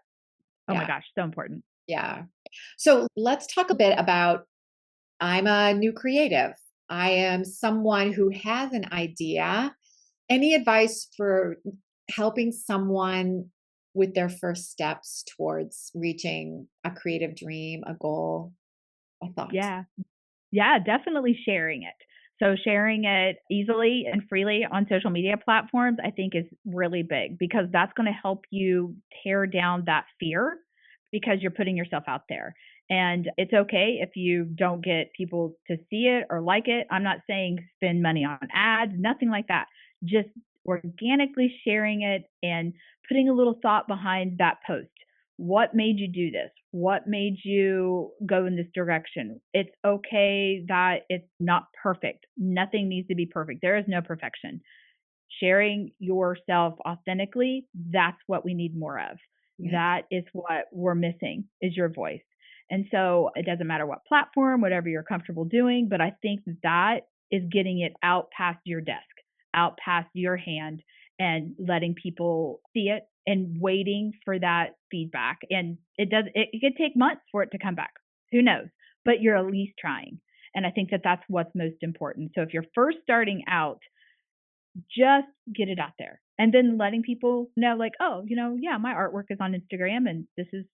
Oh my gosh, so important. Yeah. So let's talk a bit about, I'm a new creative. I am someone who has an idea. Any advice for helping someone with their first steps towards reaching a creative dream, a goal, a thought? Yeah, definitely sharing it. So sharing it easily and freely on social media platforms, I think, is really big, because that's going to help you tear down that fear, because you're putting yourself out there. And it's okay if you don't get people to see it or like it. I'm not saying spend money on ads, nothing like that. Just organically sharing it and putting a little thought behind that post. What made you do this? What made you go in this direction? It's okay that it's not perfect. Nothing needs to be perfect. There is no perfection. Sharing yourself authentically, that's what we need more of. Yes. That is what we're missing, is your voice. And so it doesn't matter what platform, whatever you're comfortable doing, but I think that is getting it out past your desk, out past your hand, and letting people see it and waiting for that feedback. And it could take months for it to come back. Who knows? But you're at least trying. And I think that that's what's most important. So if you're first starting out, just get it out there, and then letting people know, like, oh, yeah, my artwork is on Instagram, and this is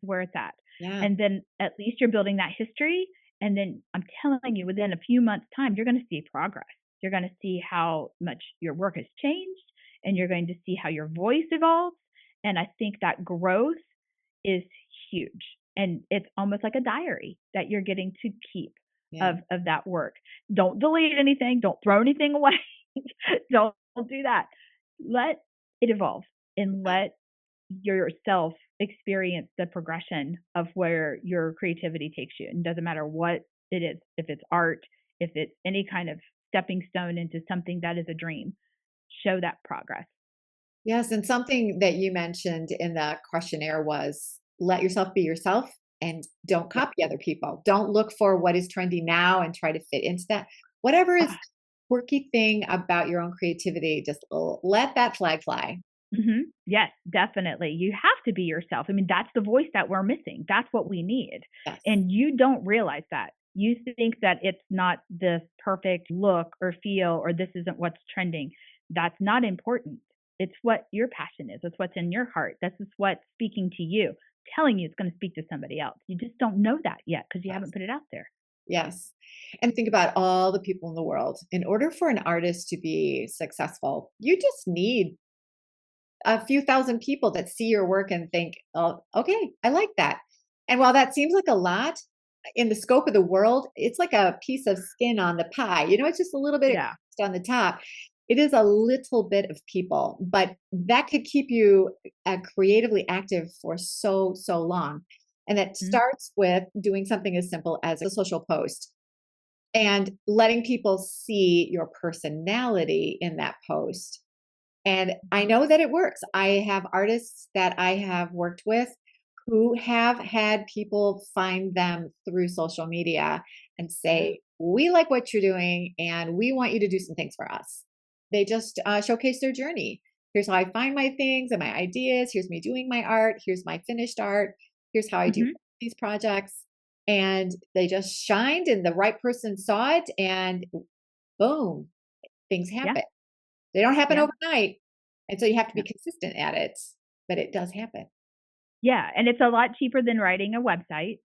where it's at. Yeah. And then at least you're building that history. And then I'm telling you, within a few months' time, you're going to see progress. You're going to see how much your work has changed, and you're going to see how your voice evolves. And I think that growth is huge. And it's almost like a diary that you're getting to keep of that work. Don't delete anything. Don't throw anything away. Don't do that. Let it evolve, and let yourself experience the progression of where your creativity takes you. And it doesn't matter what it is, if it's art, if it's any kind of stepping stone into something that is a dream, show that progress. Yes. And something that you mentioned in the questionnaire was, let yourself be yourself and don't copy other people. Don't look for what is trendy now and try to fit into that. Whatever is quirky thing about your own creativity, just let that flag fly. Mm-hmm. Yes, definitely. You have to be yourself. I mean, that's the voice that we're missing. That's what we need. Yes. And you don't realize that. You think that it's not this perfect look or feel, or this isn't what's trending. That's not important. It's what your passion is. It's what's in your heart. This is what's speaking to you, telling you it's going to speak to somebody else. You just don't know that yet because you haven't put it out there. Yes. And think about all the people in the world. In order for an artist to be successful, you just need a few thousand people that see your work and think, oh, okay, I like that. And while that seems like a lot, in the scope of the world, it's like a piece of skin on the pie. It's just a little bit of crust on the top. It is a little bit of people, but that could keep you creatively active for so, so long. And that starts with doing something as simple as a social post. and letting people see your personality in that post. And I know that it works. I have artists that I have worked with who have had people find them through social media and say, we like what you're doing and we want you to do some things for us. They just showcase their journey. Here's how I find my things and my ideas. Here's me doing my art. Here's my finished art. Here's how I do Mm-hmm. these projects. And they just shined and the right person saw it and boom, things Yeah. happen. They don't happen Yeah. overnight. And so you have to be Yeah. consistent at it, but it does happen. Yeah. And it's a lot cheaper than writing a website.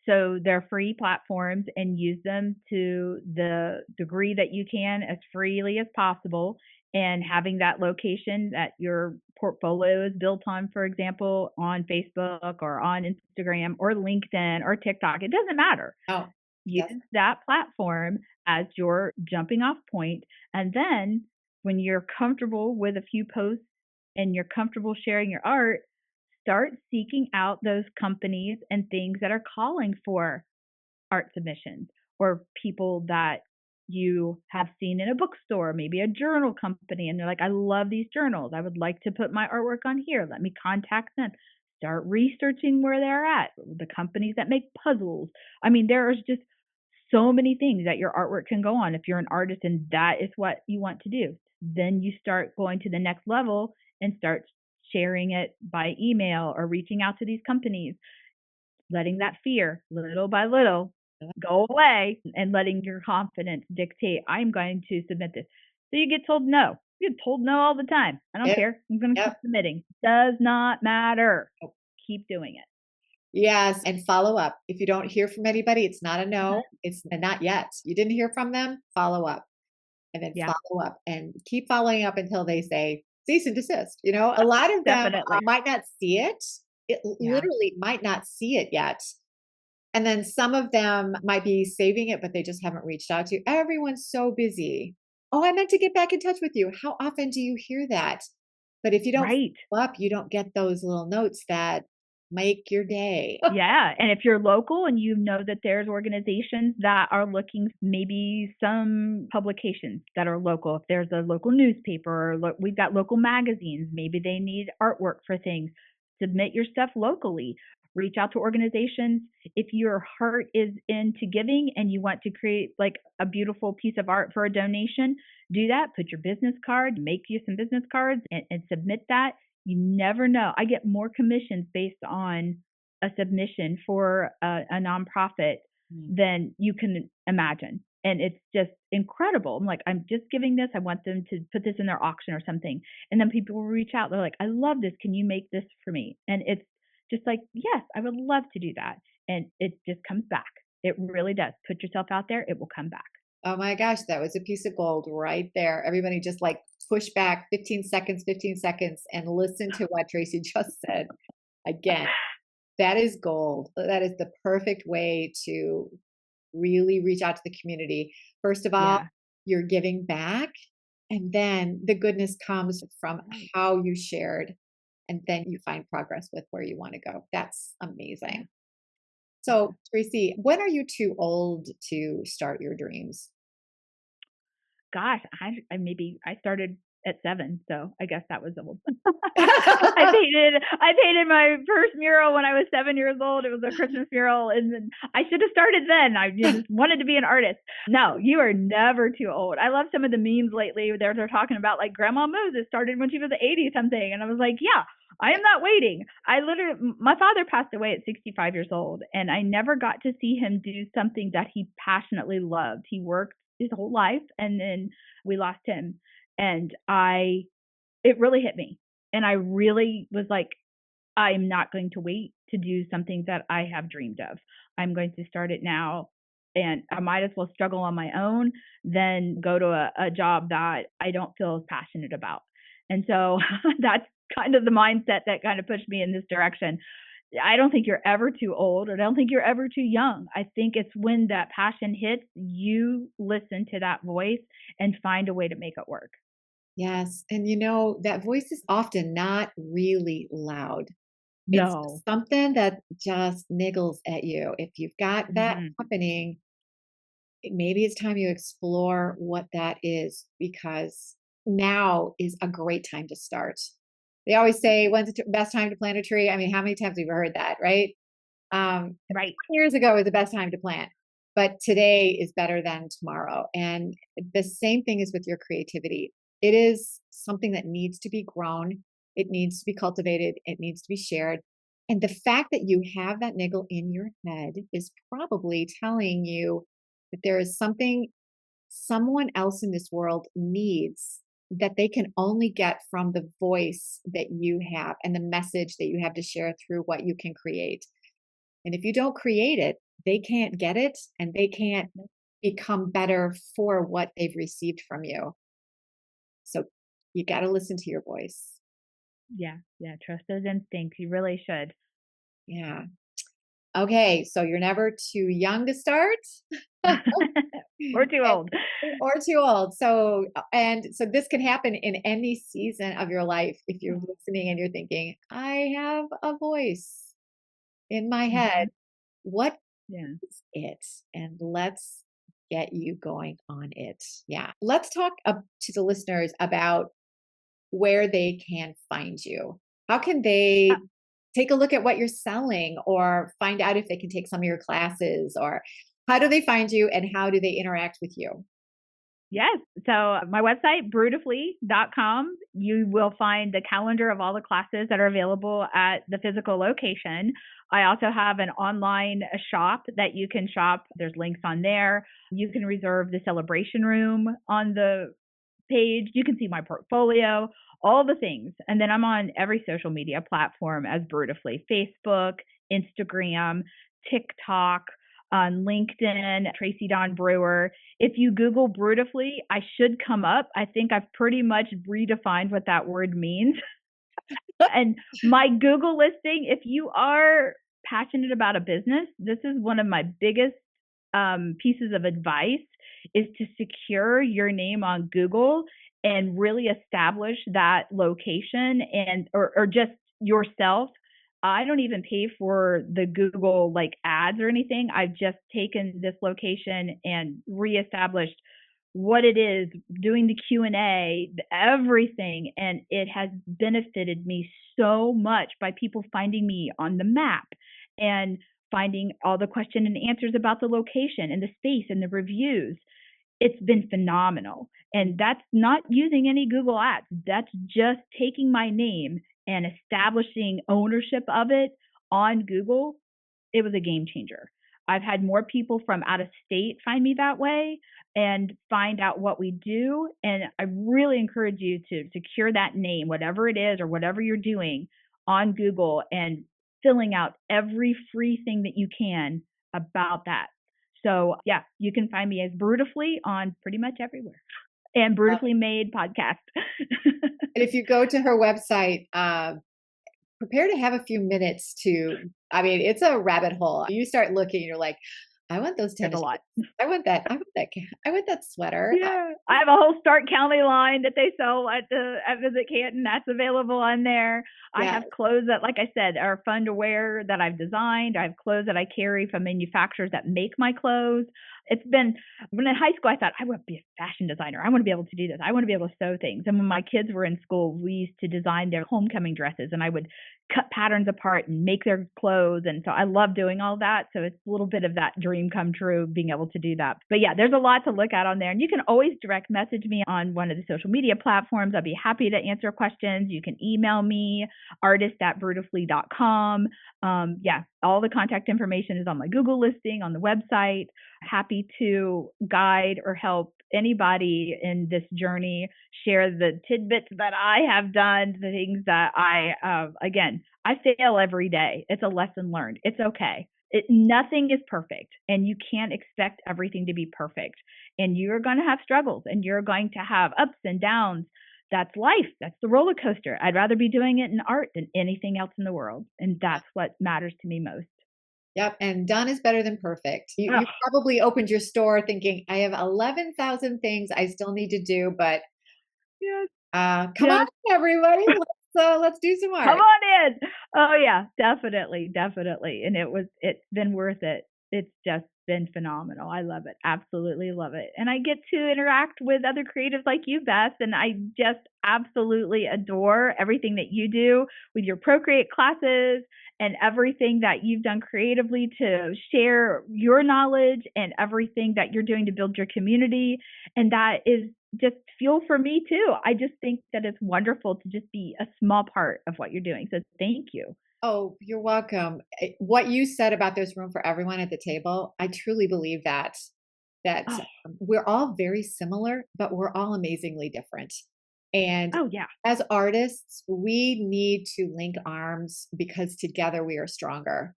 So they're free platforms and use them to the degree that you can as freely as possible. And having that location that your portfolio is built on, for example, on Facebook or on Instagram or LinkedIn or TikTok, it doesn't matter. Oh, Use yes. that platform as your jumping off point. And then when you're comfortable with a few posts and you're comfortable sharing your art, start seeking out those companies and things that are calling for art submissions or people that you have seen in a bookstore, maybe a journal company, and they're like, I love these journals. I would like to put my artwork on here. Let me contact them. Start researching where they're at, the companies that make puzzles. I mean, there's just so many things that your artwork can go on if you're an artist and that is what you want to do. Then you start going to the next level and start sharing it by email or reaching out to these companies, letting that fear little by little go away and letting your confidence dictate, I'm going to submit this. So you get told no. You get told no all the time. I don't Yep. care. I'm going to keep Yep. submitting. Does not matter. Keep doing it. Yes. And follow up. If you don't hear from anybody, it's not a no. Mm-hmm. It's a not yet. You didn't hear from them, follow up. And then Yeah, follow up and keep following up until they say cease and desist. You know, a lot of them definitely. might not see it. It Yeah, literally might not see it yet. And then some of them might be saving it, but they just haven't reached out to you. Everyone's so busy. Oh, I meant to get back in touch with you. How often do you hear that? But if you don't right. follow up, you don't get those little notes that make your day. Yeah. And if you're local and you know that there's organizations that are looking, maybe some publications that are local, if there's a local newspaper or we've got local magazines, maybe they need artwork for things, submit your stuff locally. Reach out to organizations. If your heart is into giving and you want to create like a beautiful piece of art for a donation, do that. Put your business card, make you some business cards and submit that. You never know. I get more commissions based on a submission for a nonprofit than you can imagine. And it's just incredible. I'm like, I'm just giving this. I want them to put this in their auction or something. And then people will reach out. They're like, I love this. Can you make this for me? And it's just like, yes, I would love to do that. And it just comes back. It really does. Put yourself out there. It will come back. Oh my gosh, that was a piece of gold right there. Everybody just like push back 15 seconds, and listen to what Tracy just said. Again, that is gold. That is the perfect way to really reach out to the community. First of all, Yeah. you're giving back, and then the goodness comes from how you shared, and then you find progress with where you want to go. That's amazing. So, Tracy, when are you too old to start your dreams? Gosh, I started at 7, so I guess that was old. I painted my first mural when I was 7 years old. It was a Christmas mural, and then I should have started then. I just wanted to be an artist. No, you are never too old. I love some of the memes lately. They're talking about like Grandma Moses started when she was 80 something, and I was like, yeah, I am not waiting. My father passed away at 65 years old, and I never got to see him do something that he passionately loved. He worked his whole life, and then we lost him, and it really hit me. And I really was like, I'm not going to wait to do something that I have dreamed of. I'm going to start it now. And I might as well struggle on my own than go to a job that I don't feel as passionate about. And so that's kind of the mindset that kind of pushed me in this direction. I don't think you're ever too old, or I don't think you're ever too young. I think it's when that passion hits, you listen to that voice and find a way to make it work. Yes. And that voice is often not really loud. It's No. something that just niggles at you. If you've got that Mhm. happening, maybe it's time you explore what that is, because now is a great time to start. They always say, when's the best time to plant a tree? I mean, how many times have you heard that, right? Right. Years ago was the best time to plant, but today is better than tomorrow. And the same thing is with your creativity. It is something that needs to be grown. It needs to be cultivated. It needs to be shared. And the fact that you have that niggle in your head is probably telling you that there is something someone else in this world needs, that they can only get from the voice that you have and the message that you have to share through what you can create. And if you don't create it, they can't get it, and they can't become better for what they've received from you. So you got to listen to your voice. Yeah. Yeah. Trust those instincts. You really should. Yeah. Okay. So you're never too young to start. Or too old. Or too old. So, and so this can happen in any season of your life. If you're listening and you're thinking, I have a voice in my head, what Yeah. is it? And let's get you going on it. Yeah. Let's talk to the listeners about where they can find you. How can they take a look at what you're selling, or find out if they can take some of your classes, or how do they find you and how do they interact with you? Yes. So my website, Brewtifully.com, you will find the calendar of all the classes that are available at the physical location. I also have an online shop that you can shop. There's links on there. You can reserve the celebration room on the page. You can see my portfolio, all the things. And then I'm on every social media platform as Brewtifully: Facebook, Instagram, TikTok, on LinkedIn, Tracy Dawn Brewer. If you Google Brewtifully, I should come up. I think I've pretty much redefined what that word means. And my Google listing, if you are passionate about a business, this is one of my biggest pieces of advice, is to secure your name on Google and really establish that location, and or just yourself. I don't even pay for the Google like ads or anything. I've just taken this location and reestablished what it is, doing the Q&A, everything, and it has benefited me so much by people finding me on the map and finding all the question and answers about the location and the space and the reviews. It's been phenomenal. And that's not using any Google ads. That's just taking my name and establishing ownership of it on Google. It was a game changer. I've had more people from out of state find me that way and find out what we do. And I really encourage you to secure that name, whatever it is or whatever you're doing, on Google, and filling out every free thing that you can about that. So yeah, you can find me as Brewtifully on pretty much everywhere, and Brewtifully Made podcast. And if you go to her website, prepare to have a few minutes to, I mean, it's a rabbit hole. You start looking, you're like, I want those tennis a lot. shoes. I want that. I want that sweater. Yeah, I have a whole Stark County line that they sell at Visit Canton. That's available on there. I have clothes that, like I said, are fun to wear that I've designed. I have clothes that I carry from manufacturers that make my clothes. It's been, when in high school, I thought I want to be a fashion designer. I want to be able to do this. I want to be able to sew things. And when my kids were in school, we used to design their homecoming dresses, and I would cut patterns apart and make their clothes. And so I love doing all that. So it's a little bit of that dream come true, being able to do that. But yeah, there's a lot to look at on there. And you can always direct message me on one of the social media platforms. I'd be happy to answer questions. You can email me, artist@brewtifully.com. Yeah, all the contact information is on my Google listing, on the website. Happy to guide or help anybody in this journey, share the tidbits that I have done, the things that again, I fail every day. It's a lesson learned. It's okay. Nothing is perfect, and you can't expect everything to be perfect. And you're going to have struggles, and you're going to have ups and downs. That's life. That's the roller coaster. I'd rather be doing it in art than anything else in the world. And that's what matters to me most. Yep. And done is better than perfect. You probably opened your store thinking, I have 11,000 things I still need to do, but yes. Come on, everybody. Let's do some art. Come on in. Oh yeah, definitely. And it's been worth it. it's just been phenomenal. I love it. Absolutely love it. And I get to interact with other creatives like you, Beth, and I just absolutely adore everything that you do with your Procreate classes and everything that you've done creatively to share your knowledge and everything that you're doing to build your community. And that is just fuel for me too. I just think that it's wonderful to just be a small part of what you're doing. So thank you. Oh, you're welcome. What you said about there's room for everyone at the table, I truly believe that Oh, we're all very similar, but we're all amazingly different. And oh yeah. as artists, we need to link arms because together we are stronger.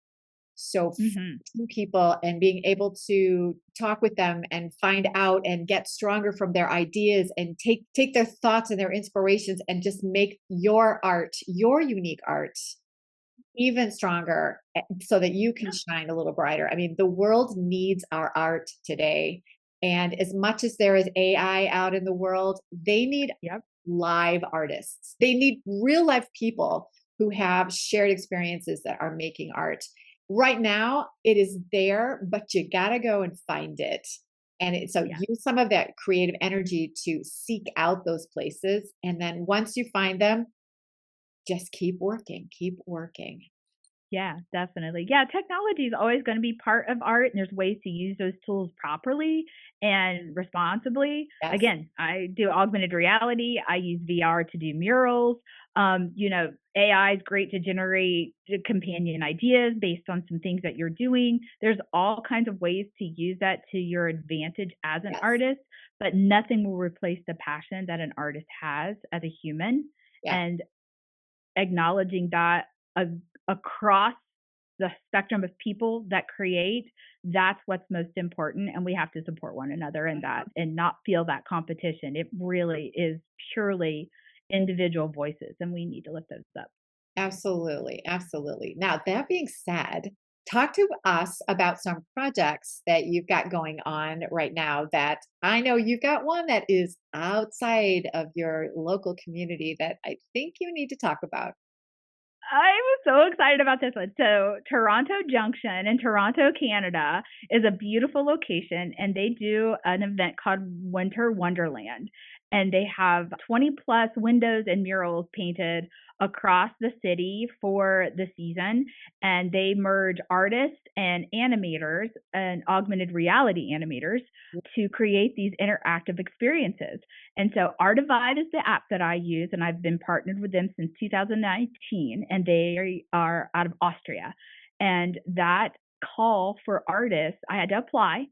So Hmm. finding people and being able to talk with them and find out and get stronger from their ideas and take their thoughts and their inspirations and just make your art, your unique art, even stronger so that you can shine a little brighter. I mean, the world needs our art today. And as much as there is AI out in the world, they need Yep. live artists. They need real life people who have shared experiences that are making art. Right now, it is there, but you got to go and find it. So Yeah. use some of that creative energy to seek out those places. And then once you find them, just keep working, keep working. Yeah, definitely. Yeah, technology is always going to be part of art, and there's ways to use those tools properly and responsibly. Yes. Again, I do augmented reality. I use VR to do murals. AI is great to generate companion ideas based on some things that you're doing. There's all kinds of ways to use that to your advantage as an Yes. artist, but nothing will replace the passion that an artist has as a human. Yeah. And acknowledging that uh, across the spectrum of people that create, that's what's most important. And we have to support one another in that and not feel that competition. It really is purely individual voices, and we need to lift those up. Absolutely. Absolutely. Now, that being said, talk to us about some projects that you've got going on right now that I know you've got one that is outside of your local community that I think you need to talk about. I'm so excited about this one. So, Toronto Junction in Toronto, Canada is a beautiful location, and they do an event called Winter Wonderland. And they have 20 plus windows and murals painted across the city for the season. And they merge artists and animators and augmented reality animators to create these interactive experiences. And so Artivide is the app that I use, and I've been partnered with them since 2019, and they are out of Austria. And that call for artists, I had to apply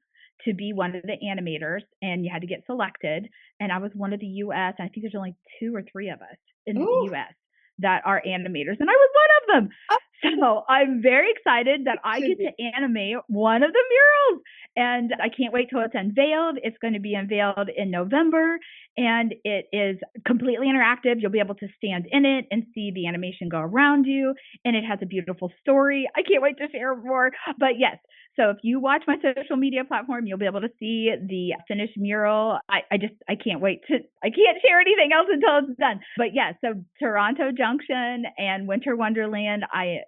to be one of the animators, and you had to get selected. And I was one of the US. I think there's only 2 or 3 of us in the Ooh, US that are animators, and I was one of them. oh, So I'm very excited that I should get be. to animate one of the murals, and I can't wait till it's unveiled. It's going to be unveiled in November, and it is completely interactive. You'll be able to stand in it and see the animation go around you, and it has a beautiful story. I can't wait to share more. But yes, so if you watch my social media platform, you'll be able to see the finished mural. I can't wait to, I can't share anything else until it's done. But yeah, so Toronto Junction and Winter Wonderland, I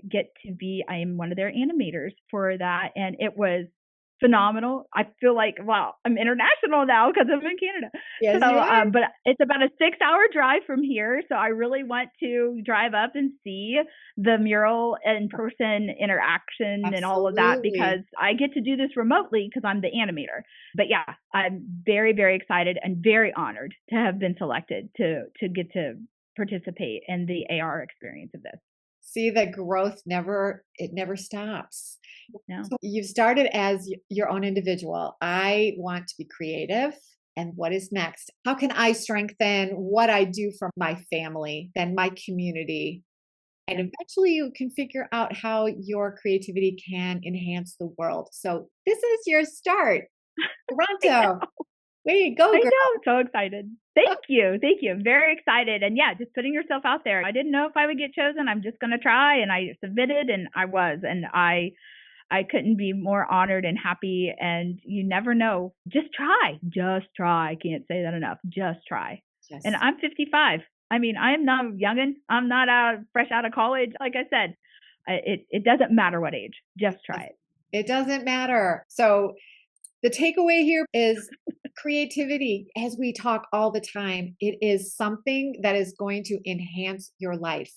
am one of their animators for that. And it was phenomenal. I feel like, wow, I'm international now because I'm in Canada. Yes, you So, are. but it's about a 6 hour drive from here. So I really want to drive up and see the mural in person interaction and all of that, because Absolutely. I get to do this remotely because I'm the animator. But yeah, I'm very, very excited and very honored to have been selected to get to participate in the AR experience of this. See, the growth never stops. No. So you've started as your own individual. I want to be creative. And what is next? How can I strengthen what I do for my family, then my community? And eventually you can figure out how your creativity can enhance the world. So this is your start. I Toronto. know. Way to go, I girl. know. So excited. Thank you. Thank you. I'm very excited. And yeah, just putting yourself out there. I didn't know if I would get chosen. I'm just going to try. And I submitted, and I was. And I couldn't be more honored and happy. And you never know. Just try. Just try. I can't say that enough. Just try. And Just I'm 55. I mean, I am not a youngin'. I'm not fresh out of college. Like I said, it doesn't matter what age. Just try it. It doesn't matter. So the takeaway here is creativity, as we talk all the time, it is something that is going to enhance your life.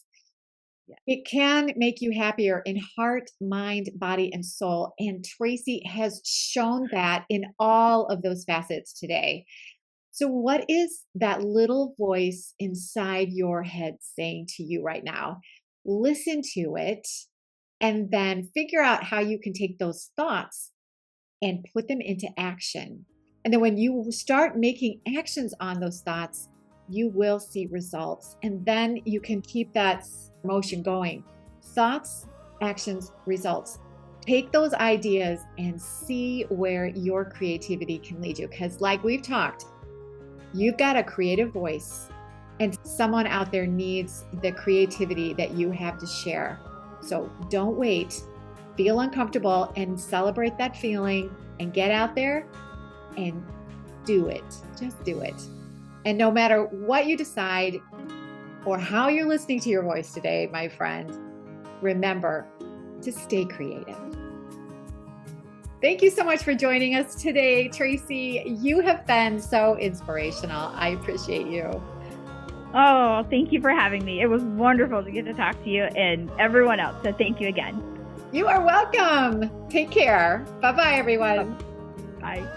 It can make you happier in heart, mind, body, and soul. And Tracy has shown that in all of those facets today. So, what is that little voice inside your head saying to you right now? Listen to it and then figure out how you can take those thoughts and put them into action. And then when you start making actions on those thoughts, you will see results. And then you can keep that motion going. Thoughts, actions, results. Take those ideas and see where your creativity can lead you. Because like we've talked, you've got a creative voice and someone out there needs the creativity that you have to share. So don't wait, feel uncomfortable and celebrate that feeling and get out there and do it. Just do it. And no matter what you decide or how you're listening to your voice today, my friend, remember to stay creative. Thank you so much for joining us today, Tracy. You have been so inspirational. I appreciate you. Oh, thank you for having me. It was wonderful to get to talk to you and everyone else. So thank you again. You are welcome. Take care. Bye-bye, everyone. Bye.